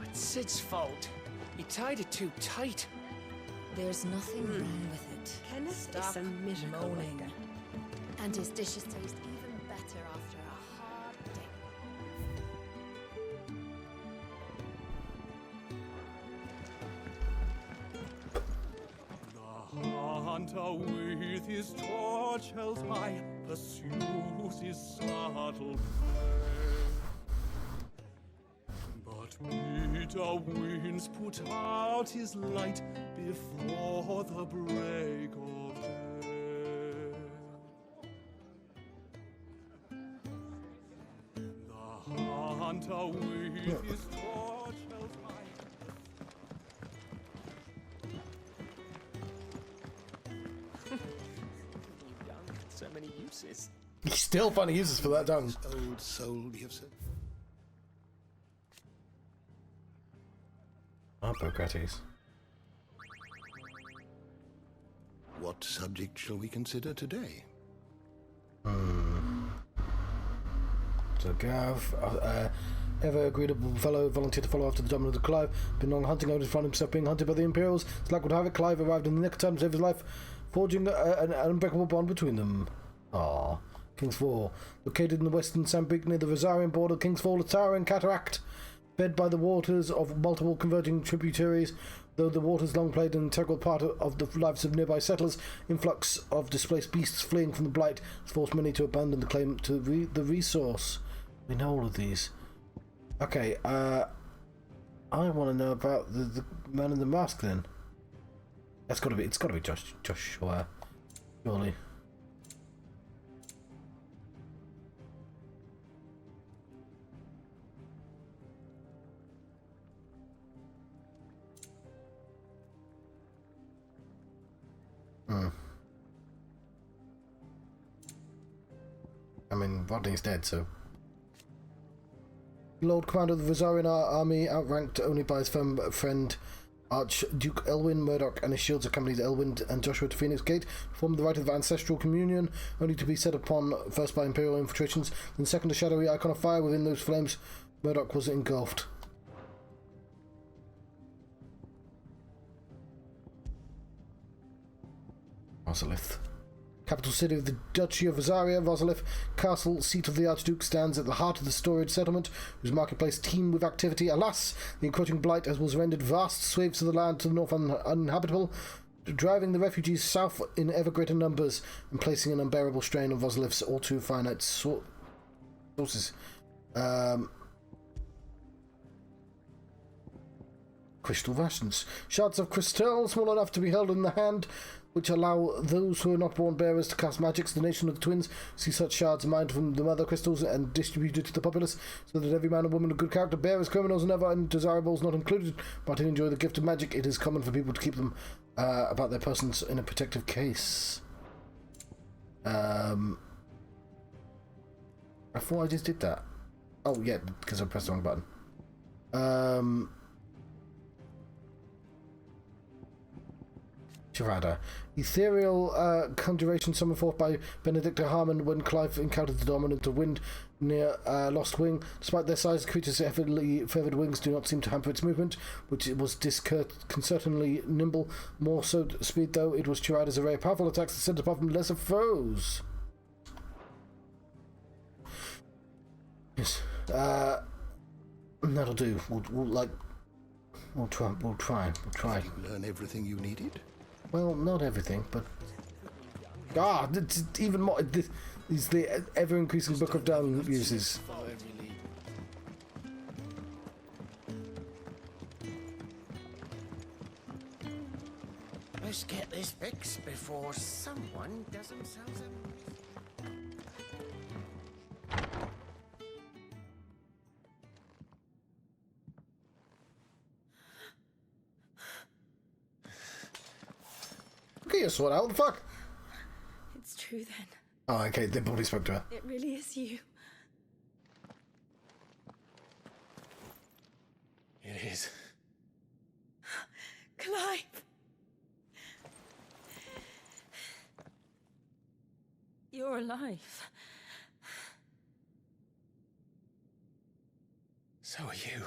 It's Sid's fault. He tied it too tight. There's nothing wrong with it. Kenneth Stop is a miracle moaning. maker. And his dishes taste even better after a hard day. The hunter with his torch held high pursues his subtle prey. But bitter winds put out his light before the break of day. The hunter with his torch held high. So many uses. He's still finding uses for that dung. Old soul, you have said. Hippocrates. What subject shall we consider today? So Gav, ever agreeable fellow, volunteered to follow after the dominant of Clive. Been long hunting out in front of himself, being hunted by the Imperials. His luck would have it, Clive arrived in the nick of time to save his life, forging an unbreakable bond between them. Ah, King's Fall, located in the western Sandbreak near the Rosarian border. King's Fall, a towering cataract, fed by the waters of multiple converging tributaries. Though the waters long played an integral part of the lives of nearby settlers, influx of displaced beasts fleeing from the Blight has forced many to abandon the claim to the resource. We know all of these. Okay, I want to know about the man in the mask then. It's got to be Joshua, surely. I mean, Rodney's dead, so. Lord Commander of the Rosarian army, outranked only by his firm friend Archduke Elwyn Murdoch and his shields, accompanied Elwyn and Joshua to Phoenix Gate, performed the rite of ancestral communion, only to be set upon first by Imperial infiltrations, then second a shadowy icon of fire. Within those flames, Murdoch was engulfed. Rosalith. Capital city of the Duchy of Rosaria, Rosalith Castle, seat of the Archduke, stands at the heart of the storied settlement, whose marketplace teemed with activity. Alas, the encroaching blight has rendered vast swathes of the land to the north uninhabitable, driving the refugees south in ever greater numbers and placing an unbearable strain on Rosalith's all too finite sources. Crystal rations. Shards of crystal, small enough to be held in the hand, which allow those who are not born bearers to cast magics. The nation of the twins see such shards mined from the mother crystals and distributed to the populace, so that every man and woman of good character, bearers, criminals, and other undesirables not included, but to enjoy the gift of magic. It is common for people to keep them about their persons in a protective case. I thought I just did that. Oh, yeah, because I pressed the wrong button. Garuda. Ethereal conjuration summoned forth by Benedicta Harmon when Clive encountered the dominant of wind near Lost Wing. Despite their size, the creature's heavily feathered wings do not seem to hamper its movement, which it was disconcertingly nimble. More so speed, though, it was Garuda's array of powerful attacks that set apart from lesser foes. Yes. That'll do. We'll try. Did you learn everything you needed? Well, not everything, but... it's even more... This is the ever-increasing Book of Down uses. Let's get this fixed before someone does themselves a... Okay, you sort out. What the fuck? It's true then. Oh, okay, they probably spoke to her. It really is you. It is. Clive! You're alive. So are you.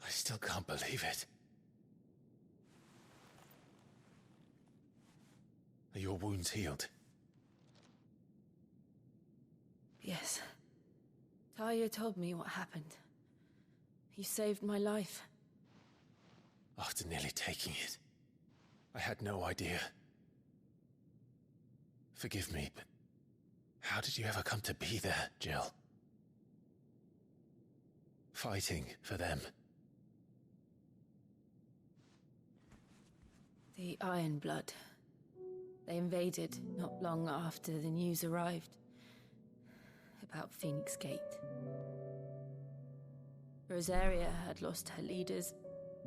I still can't believe it. Are your wounds healed? Yes. Talia told me what happened. You saved my life. After nearly taking it, I had no idea. Forgive me, but how did you ever come to be there, Jill? Fighting for them. The Iron Blood. They invaded not long after the news arrived about Phoenix Gate. Rosaria had lost her leaders.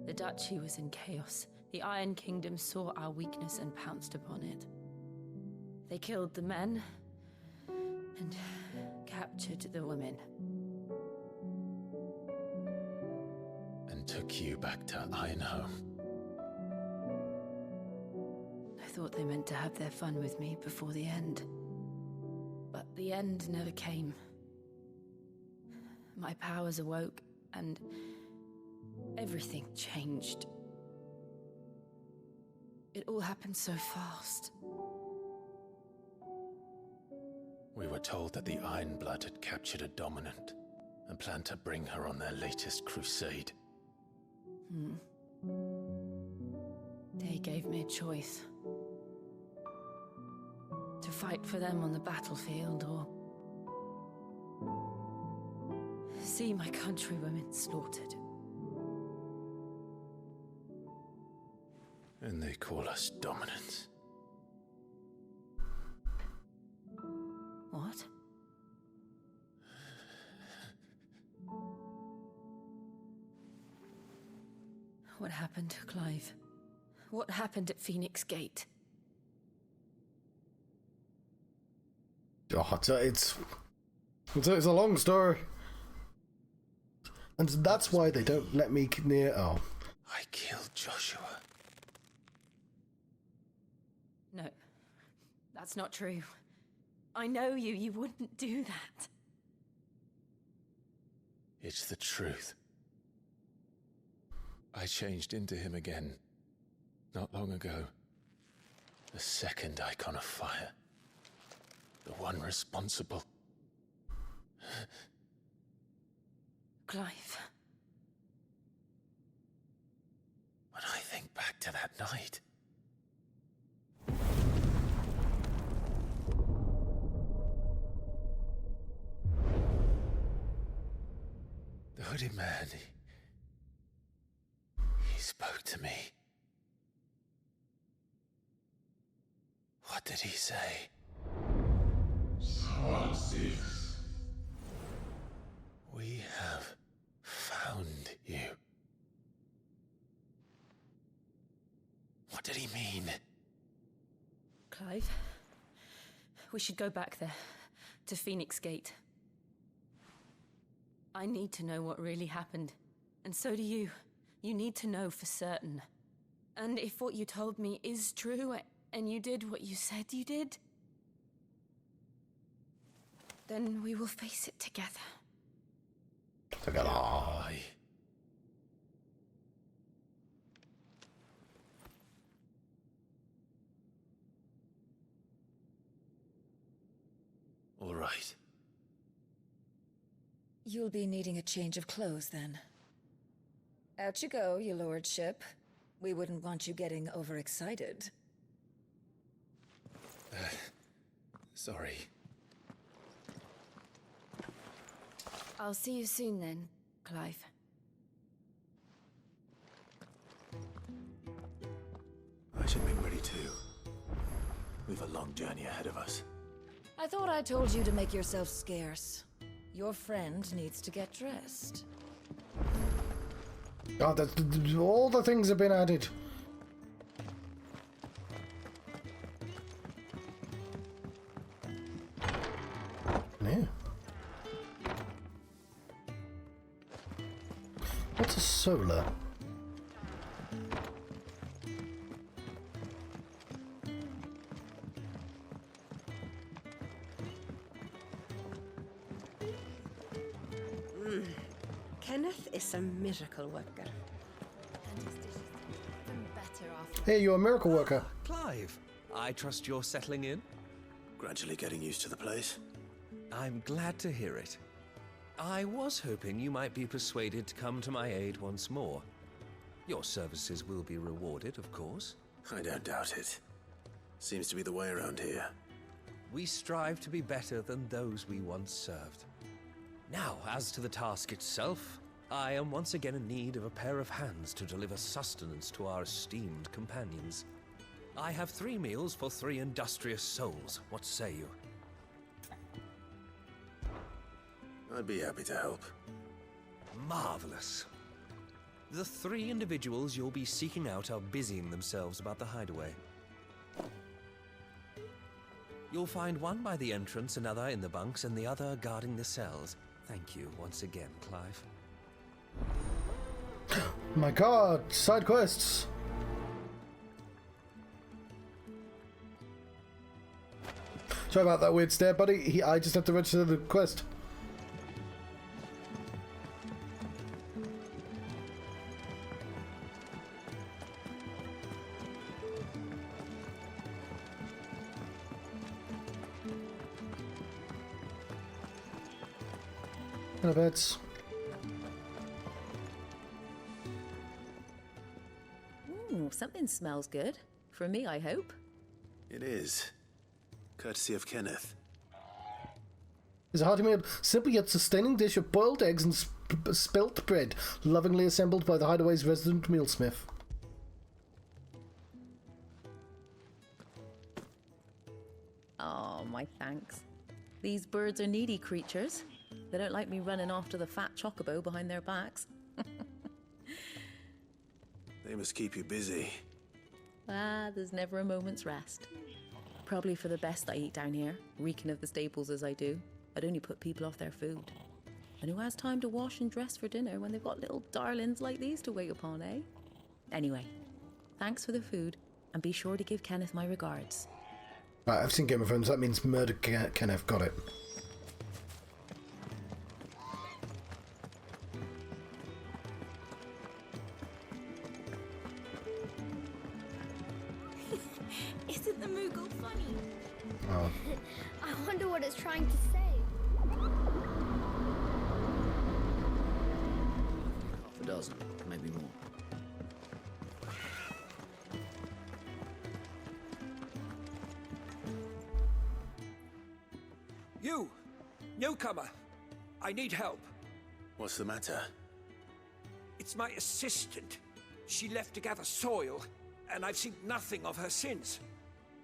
The Duchy was in chaos. The Iron Kingdom saw our weakness and pounced upon it. They killed the men and captured the women. And took you back to Ironhome. I thought they meant to have their fun with me before the end. But the end never came. My powers awoke, and everything changed. It all happened so fast. We were told that the Iron Blood had captured a dominant and planned to bring her on their latest crusade. They gave me a choice. To fight for them on the battlefield, or see my countrywomen slaughtered. And they call us dominants. What? What happened, Clive? What happened at Phoenix Gate? Oh, it's a long story. And that's why they don't let me near... Oh. I killed Joshua. No, that's not true. I know you. You wouldn't do that. It's the truth. I changed into him again, not long ago. The second icon of fire. The one responsible. Clive. When I think back to that night... The hooded man, he spoke to me. What did he say? Squad 6. We have found you. What did he mean? Clive. We should go back there, to Phoenix Gate. I need to know what really happened. And so do you. You need to know for certain. And if what you told me is true, and you did what you said you did, then we will face it together. Together. All right. You'll be needing a change of clothes then. Out you go, your lordship. We wouldn't want you getting overexcited. Sorry. I'll see you soon then, Clive. I should be ready too. We've a long journey ahead of us. I thought I told you to make yourself scarce. Your friend needs to get dressed. God, all the things have been added. Yeah. What's a solar? Kenneth is a miracle worker. Hey, you're a miracle worker. Clive, I trust you're settling in? Gradually getting used to the place. I'm glad to hear it. I was hoping you might be persuaded to come to my aid once more. Your services will be rewarded, of course. I don't doubt it. Seems to be the way around here. We strive to be better than those we once served. Now, as to the task itself, I am once again in need of a pair of hands to deliver sustenance to our esteemed companions. I have 3 meals for 3 industrious souls. What say you? I'd be happy to help. Marvelous. The 3 individuals you'll be seeking out are busying themselves about the hideaway. You'll find one by the entrance, another in the bunks, and the other guarding the cells. Thank you once again, Clive. My God, side quests. Sorry about that weird stare, buddy. I just have to register the quest. Hello, birds. Something smells good. For me, I hope. It is. Courtesy of Kenneth. It's a hearty meal, simple yet sustaining dish of boiled eggs and spelt bread, lovingly assembled by the hideaway's resident mealsmith. Oh, my thanks. These birds are needy creatures. They don't like me running off to the fat chocobo behind their backs. They must keep you busy. There's never a moment's rest. Probably for the best I eat down here, reeking of the staples as I do. I'd only put people off their food. And who has time to wash and dress for dinner when they've got little darlings like these to wait upon, eh? Anyway, thanks for the food, and be sure to give Kenneth my regards. Right, I've seen Game of Thrones, that means murder Kenneth, got it. Isn't the Moogle funny? Oh. I wonder what it's trying to say. Half a dozen, maybe more. You! Newcomer! I need help. What's the matter? It's my assistant. She left to gather soil, and I've seen nothing of her since.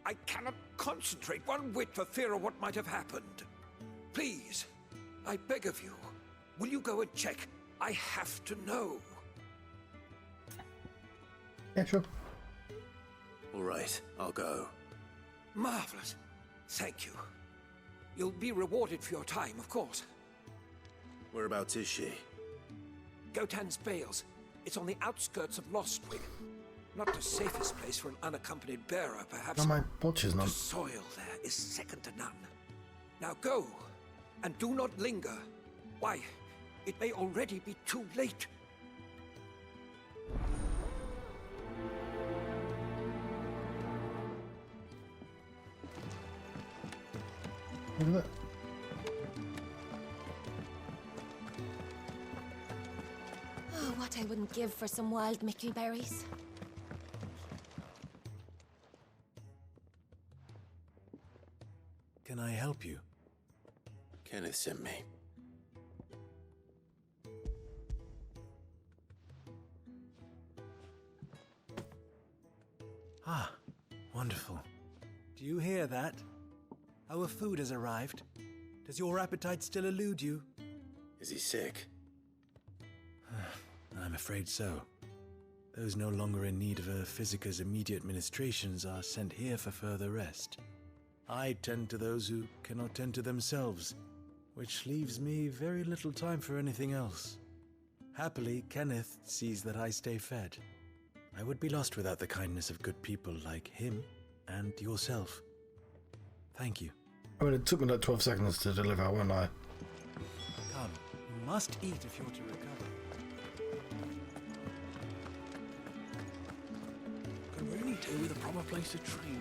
I cannot concentrate one whit for fear of what might have happened. Please, I beg of you, will you go and check? I have to know. Yeah, sure. All right, I'll go. Marvelous. Thank you. You'll be rewarded for your time, of course. Whereabouts is she? Gotan's Bales. It's on the outskirts of Lostwig. Not the safest place for an unaccompanied bearer, perhaps. Oh, my watch is not. The soil there is second to none. Now go, and do not linger. Why, it may already be too late. Look at that. Oh, what I wouldn't give for some wild Mickey berries. Can I help you? Kenneth sent me. Ah, wonderful. Do you hear that? Our food has arrived. Does your appetite still elude you? Is he sick? I'm afraid so. Those no longer in need of a physicker's immediate ministrations are sent here for further rest. I tend to those who cannot tend to themselves, which leaves me very little time for anything else. Happily, Kenneth sees that I stay fed. I would be lost without the kindness of good people like him and yourself. Thank you. I mean, it took me like 12 seconds to deliver, won't I? Come, you must eat if you're to recover. Could really do with a proper place to train.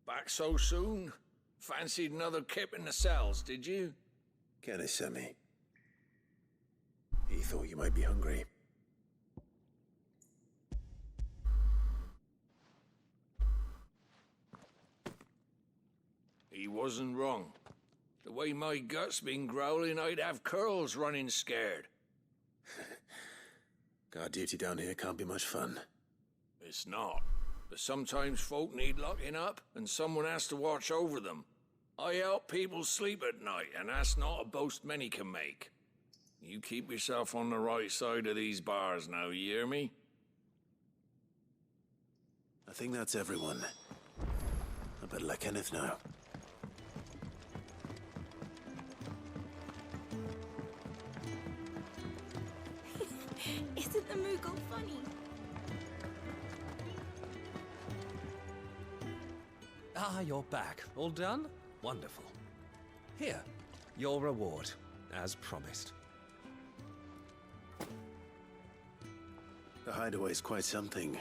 Back so soon? Fancied another kip in the cells, did you? Kenneth sent me. He thought you might be hungry. He wasn't wrong. The way my gut's been growling, I'd have curls running scared. Guard duty down here can't be much fun. It's not. But sometimes folk need locking up, and someone has to watch over them. I help people sleep at night, and that's not a boast many can make. You keep yourself on the right side of these bars now, you hear me? I think that's everyone. I better let Kenneth know. Isn't the Moogle funny? Ah, you're back. All done? Wonderful. Here, your reward, as promised. The hideaway's quite something.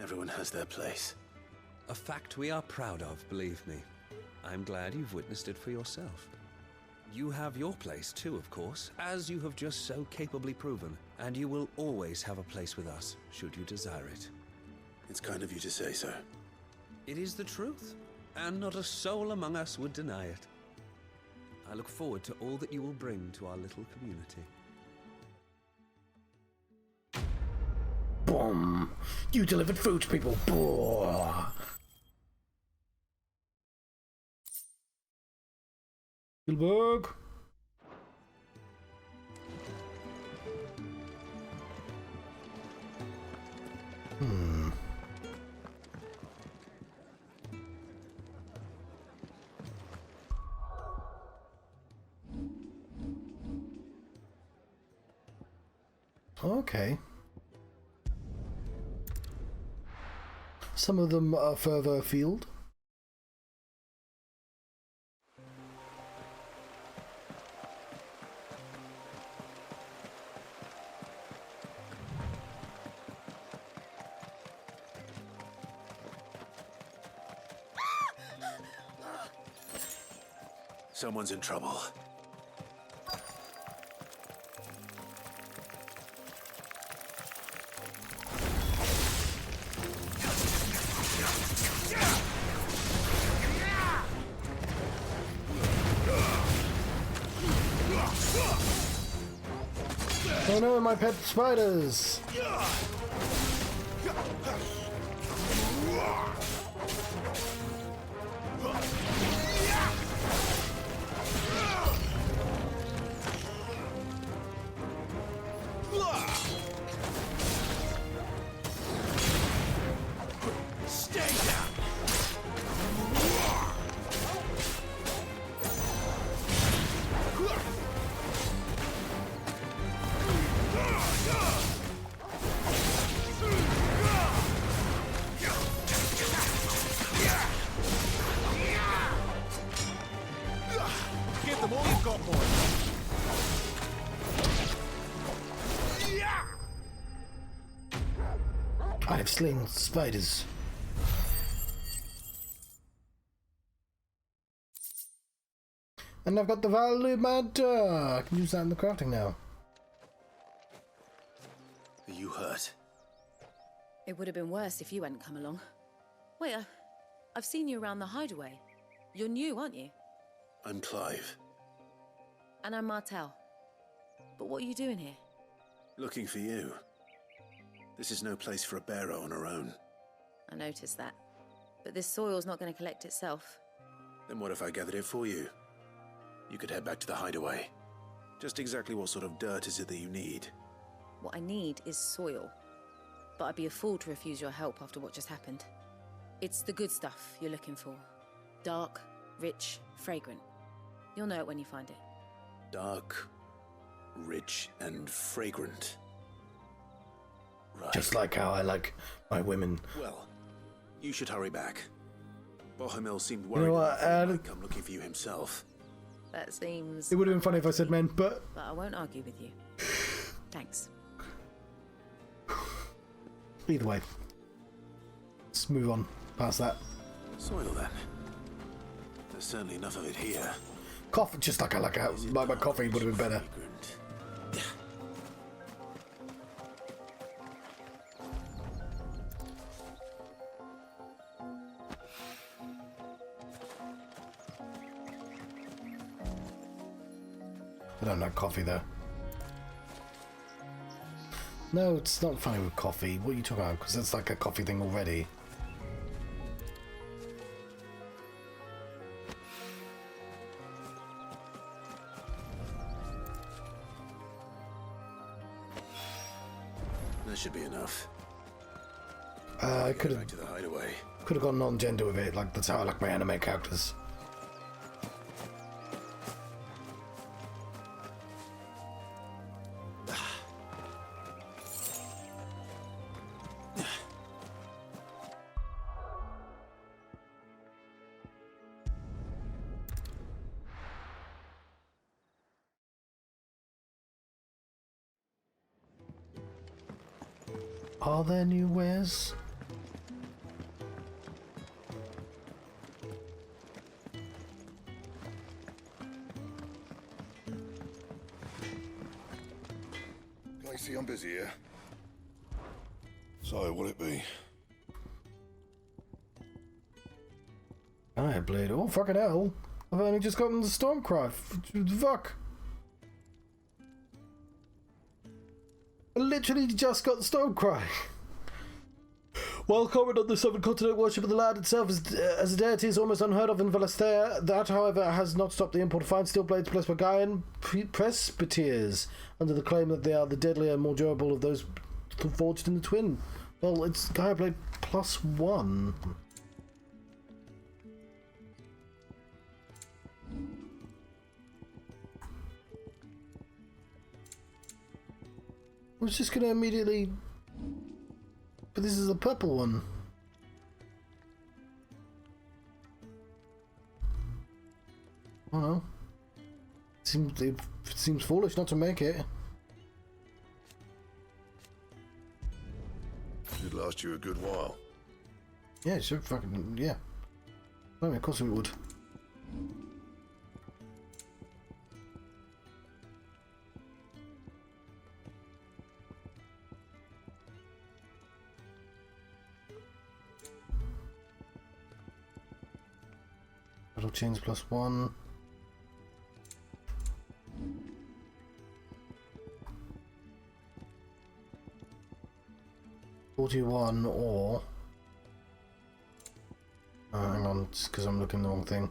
Everyone has their place. A fact we are proud of, believe me. I'm glad you've witnessed it for yourself. You have your place too, of course, as you have just so capably proven, and you will always have a place with us, should you desire it. It's kind of you to say so. It is the truth, and not a soul among us would deny it. I look forward to all that you will bring to our little community. Boom! You delivered food to people. Boom! Spielberg. Okay. Some of them are further afield. Someone's in trouble. Oh no, my pet spiders! them all you've got, boy. I have slain spiders. And I've got the value matter. I can use that in the crafting now. Are you hurt? It would have been worse if you hadn't come along. Wait, I've seen you around the hideaway. You're new, aren't you? I'm Clive. And I'm Martel. But what are you doing here? Looking for you. This is no place for a bearer on her own. I noticed that. But this soil's not going to collect itself. Then what if I gathered it for you? You could head back to the hideaway. Just exactly what sort of dirt is it that you need? What I need is soil. But I'd be a fool to refuse your help after what just happened. It's the good stuff you're looking for. Dark, rich, fragrant. You'll know it when you find it. Dark, rich, and fragrant. Right. Just like how I like my women. Well, you should hurry back. Bohemil seemed worried he might come looking for you himself. That seems... It would have been funny if I said men, but... But I won't argue with you. Thanks. Either way. Let's move on past that. Soil, then. There's certainly enough of it here. Coffee, just like I like how my coffee would have been better. I don't like coffee though. No, it's not funny with coffee. What are you talking about? Because that's like a coffee thing already. That should be enough. I could back to the hideaway. Could have gone non-gender with it. Like that's how I like my anime characters. Are there new wares? I see I'm busy here. So, what'll it be? I blade. Oh, fucking hell. I've only just gotten the Stormcry. Fuck. I literally just got the Stormcry. While common on the Seven Continent, worship of the land itself as a deity is almost unheard of in Valestea. That, however, has not stopped the import of fine steel blades blessed by Gaian presbyters under the claim that they are the deadlier and more durable of those forged in the Twin. Well, it's Gaia Blade +1. I was just going to immediately... But this is a purple one. I don't know. It seems foolish not to make it. Should last you a good while. Yeah, it should fucking... yeah. I mean, of course it would. Battle chains +1. $41 or... hang on, it's because I'm looking the wrong thing.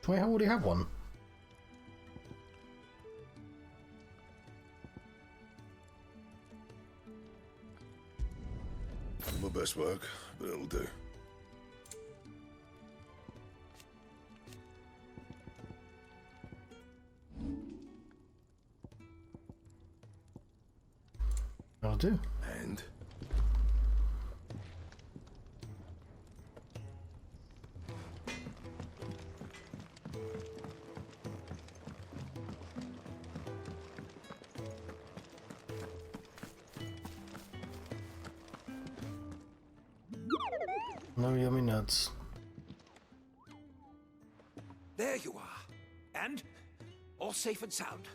Do I already have one? My best work, but it'll do. That'll do. And? No yummy nuts. There you are. And all safe and sound.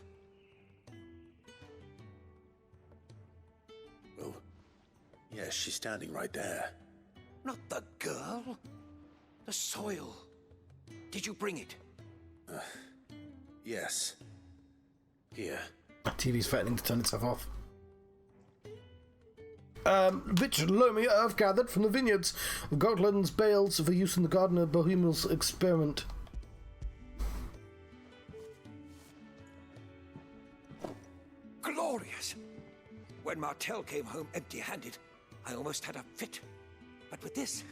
Well, yes, she's standing right there. Not the girl. The soil. Did you bring it? Yes. Here. TV's threatening to turn itself off. Rich loamy earth gathered from the vineyards of Gotland's bales for use in the Gardener Bohemel's experiment. Glorious! When Martel came home empty-handed, I almost had a fit. But with this,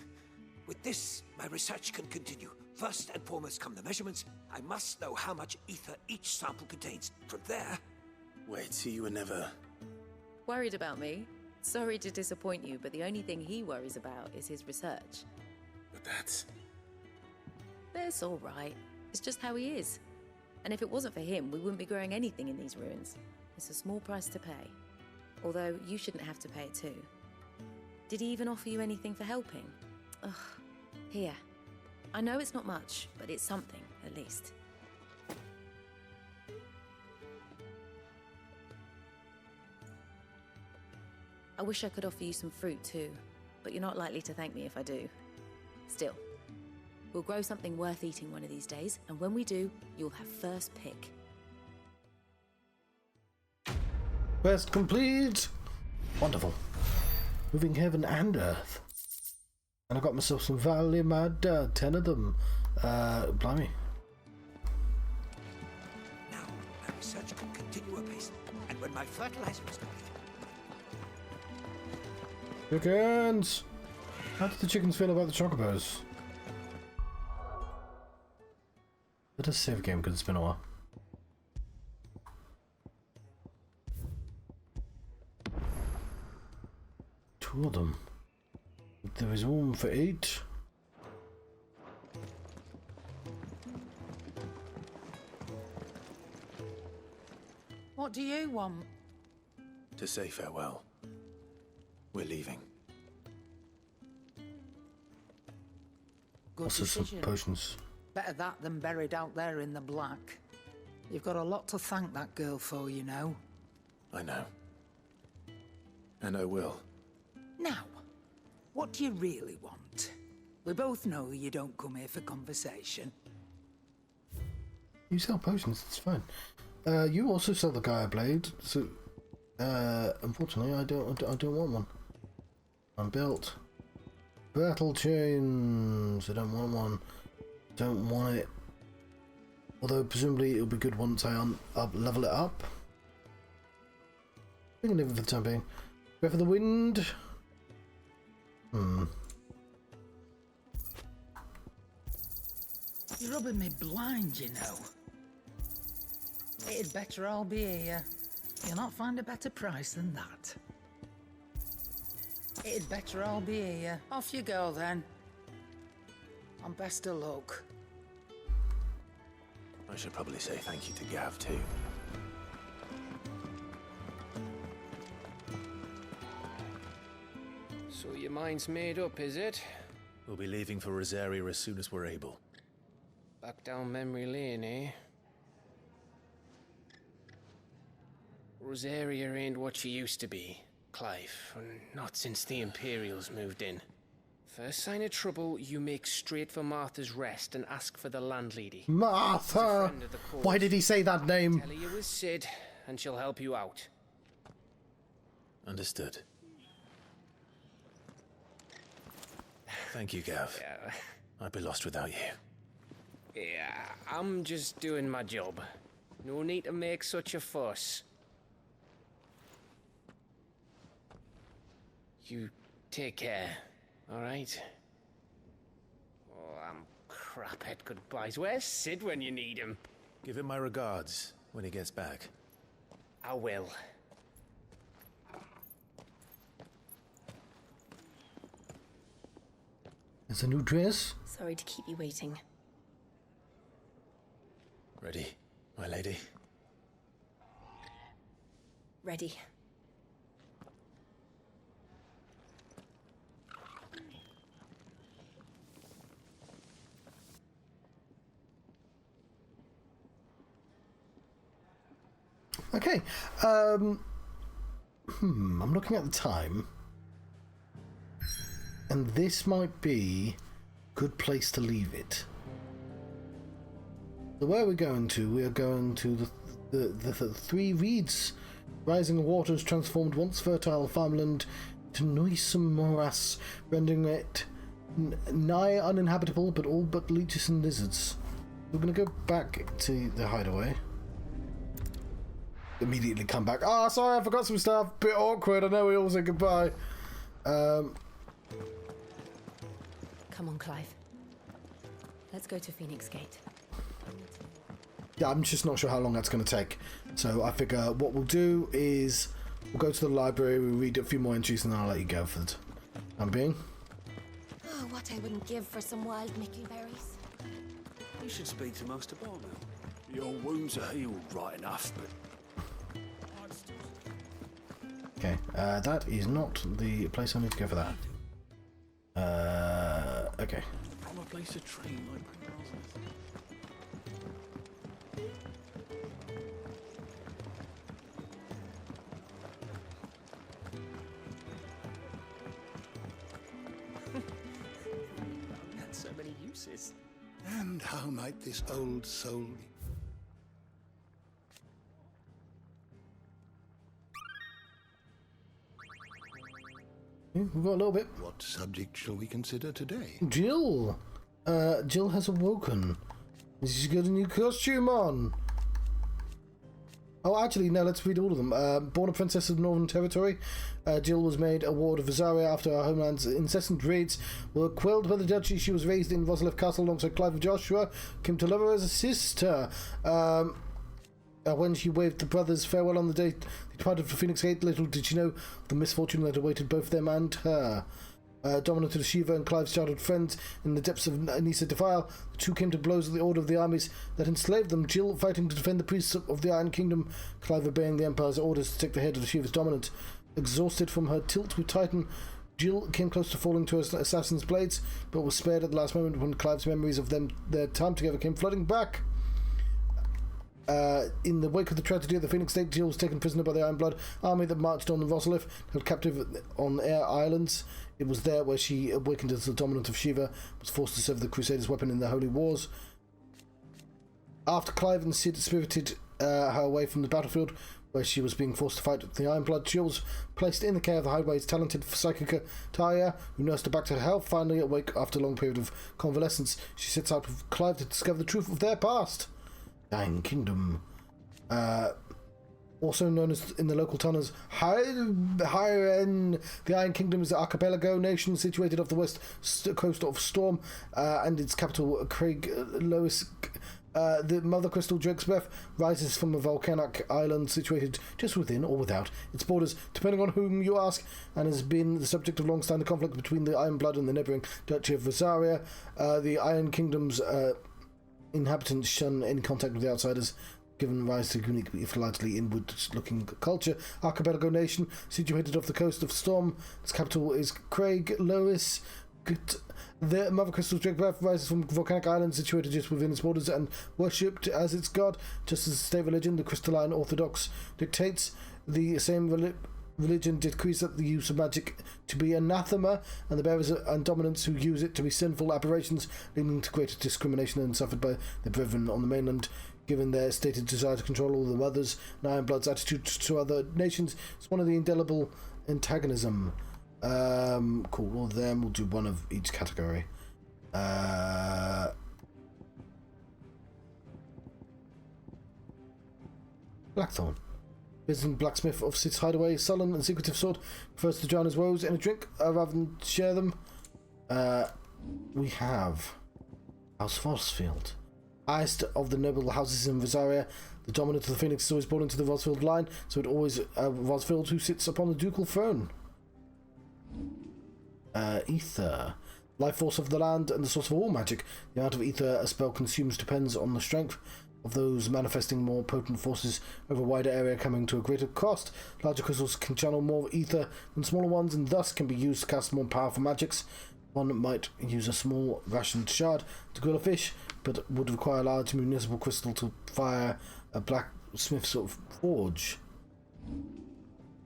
my research can continue. First and foremost come the measurements. I must know how much ether each sample contains. From there... Wait, so you were never... Worried about me? Sorry to disappoint you, but the only thing he worries about is his research. But that's... That's all right. It's just how he is. And if it wasn't for him, we wouldn't be growing anything in these ruins. It's a small price to pay. Although, you shouldn't have to pay it too. Did he even offer you anything for helping? Ugh. Here. I know it's not much, but it's something, at least. I wish I could offer you some fruit too, but you're not likely to thank me if I do. Still, we'll grow something worth eating one of these days, and when we do, you'll have first pick. Quest complete! Wonderful. Moving heaven and earth. And I got myself some Valley Mad 10 of them. Blimey. Now, my research can continue apace. And when my fertilizer is complete... Chickens! How did the chickens feel about the chocobos? Let us save a game because it's been a while. Two of them. There is room for 8. What do you want? To say farewell. We're leaving. Good Also some decision. potions. Better that than buried out there in the black. You've got a lot to thank that girl for, you know. I know. And I will. Now, what do you really want? We both know you don't come here for conversation. You sell potions, it's fine. You also sell the Gaia blade, so unfortunately I don't want one. I'm built. Battle chains. I don't want one. Don't want it. Although presumably it'll be good once I level it up. We can leave it for the time being. Go for the wind. You're rubbing me blind, you know. It'd better all be here. You'll not find a better price than that. It'd better all be here. Off you go, then. And best of luck. I should probably say thank you to Gav, too. So your mind's made up, is it? We'll be leaving for Rosaria as soon as we're able. Back down memory lane, eh? Rosaria ain't what she used to be, Clive. Not since the Imperials moved in. First sign of trouble, you make straight for Martha's Rest and ask for the landlady. Martha! Why did he say that name? Tell her you was Sid, and she'll help you out. Understood. Thank you, Gav. Yeah. I'd be lost without you. Yeah, I'm just doing my job. No need to make such a fuss. You take care, alright? Oh, I'm crap at goodbyes. Where's Sid when you need him? Give him my regards when he gets back. I will. There's a new dress. Sorry to keep you waiting. Ready, my lady? Ready. Okay. I'm looking at the time. And this might be a good place to leave it. So where are we going to? We are going to the Three Reeds. Rising waters transformed once fertile farmland to noisome morass, rendering it nigh uninhabitable, but all but leeches and lizards. We're going to go back to the hideaway. Immediately come back. Ah, sorry, I forgot some stuff. Bit awkward. I know we all said goodbye. Come on, Clive. Let's go to Phoenix Gate. Yeah, I'm just not sure how long that's going to take. So I figure what we'll do is we'll go to the library, we'll read a few more entries, and then I'll let you go for the time being. Oh, what I wouldn't give for some wild mickleberries. You should speak to Master Barlow. Your wounds are healed right enough, but... Okay, that is not the place I need to go for that. Okay. From a place of train like Had so many uses. And how might this old soul... We've got a little bit. What subject shall we consider today? Jill! Jill has awoken. She's got a new costume on. Oh, actually, no, let's read all of them. Born a princess of the Northern Territory, Jill was made a ward of Rosaria after her homeland's incessant raids were quelled by the duchy. She was raised in Rosalith Castle alongside Clive and Joshua, came to love her as a sister. When she waved the brothers farewell on the day they departed for Phoenix Gate, little did she know the misfortune that awaited both them and her. Dominant of Shiva and Clive's childhood friends in the depths of Nisa Defile, the two came to blows at the order of the armies that enslaved them, Jill fighting to defend the priests of the Iron Kingdom, Clive obeying the Empire's orders to take the head of Shiva's dominant. Exhausted from her tilt with Titan, Jill came close to falling to her assassin's blades, but was spared at the last moment when Clive's memories of their time together came flooding back. In the wake of the tragedy at the Phoenix Gate, Jill was taken prisoner by the Ironblood army that marched on Rosalith, held captive on Air Islands. It was there where she awakened as the dominant of Shiva, was forced to serve the Crusaders' weapon in the Holy Wars. After Clive and Sid spirited her away from the battlefield, where she was being forced to fight the Ironblood, Jill was placed in the care of the hideaway's talented psychic Taya, who nursed her back to health. Finally awake after a long period of convalescence, she sets out with Clive to discover the truth of their past. Iron Kingdom, also known as in the local town as Hyren. The Iron Kingdom is an archipelago nation situated off the west coast of Storm, and its capital, Craig Lois. The Mother Crystal Drake's Breath rises from a volcanic island situated just within or without its borders, depending on whom you ask, and has been the subject of long-standing conflict between the Ironblood and the neighbouring Duchy of Rosaria. The Iron Kingdom's inhabitants shun any contact with the outsiders, given rise to unique, if largely inward-looking culture. Archipelago nation, situated off the coast of Storm. Its capital is Craig Lois. The Mother Crystal Drake Breath rises from volcanic island situated just within its borders and worshipped as its god, just as the state religion, the Crystalline Orthodox, dictates. The same religion decrees that the use of magic to be anathema, and the bearers and dominants who use it to be sinful aberrations, leading to greater discrimination than suffered by the brethren on the mainland. Given their stated desire to control all the others, and Ironblood's attitude to other nations, it's one of the indelible antagonism. Cool, well then we'll do one of each category. Blackthorn. Visiting blacksmith of Sid's hideaway, sullen and secretive sword, prefers to drown his woes in a drink rather than share them. We have House Rosfield. Highest of the noble houses in Rosaria, the dominant of the Phoenix is always born into the Rosfield line, so it always Rosfield who sits upon the ducal throne. Ether. Life force of the land and the source of all magic. The amount of ether a spell consumes depends on the strength of those manifesting more potent forces over a wider area, coming to a greater cost. Larger crystals can channel more ether than smaller ones, and thus can be used to cast more powerful magics. One might use a small rationed shard to grill a fish, but would require a large municipal crystal to fire a black smith sort of forge.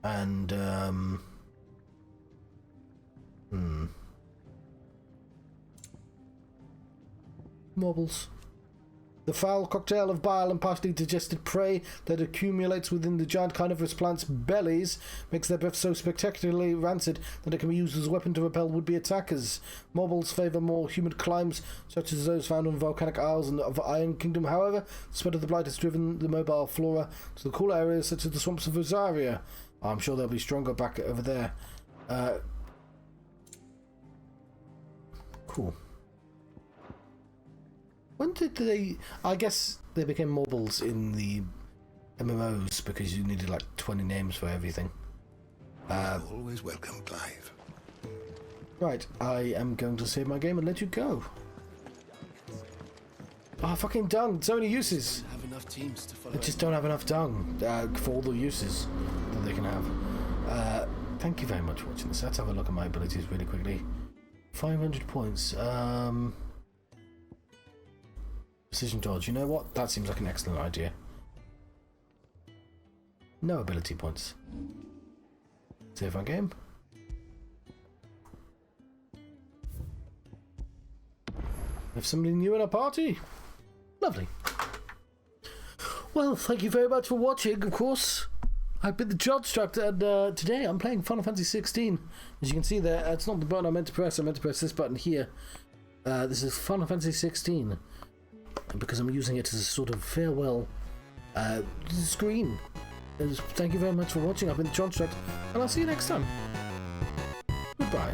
And Marbles. The foul cocktail of bile and partially digested prey that accumulates within the giant carnivorous plants' bellies makes their breath so spectacularly rancid that it can be used as a weapon to repel would-be attackers. Marbles favour more humid climes, such as those found on volcanic isles of the Iron Kingdom. However, the spread of the blight has driven the mobile flora to the cooler areas, such as the swamps of Rosaria. I'm sure they'll be stronger back over there. Cool. When did they... I guess they became mobiles in the MMOs because you needed like 20 names for everything. Always welcome, Clive. Right, I am going to save my game and let you go. Ah, fucking dung. So many uses. Have enough teams to follow. They just don't have enough dung for all the uses that they can have. Thank you very much for watching this. Let's have a look at my abilities really quickly. 500 points. Precision dodge. You know what? That seems like an excellent idea. No ability points. Save our game. We have somebody new in our party. Lovely. Well, thank you very much for watching, of course. I've been the Johnstruct, and today I'm playing Final Fantasy 16. As you can see there, it's not the button I meant to press. I meant to press this button here. This is Final Fantasy 16. Because I'm using it as a sort of farewell screen. Thank you very much for watching. I've been Johnstruct, and I'll see you next time. Goodbye.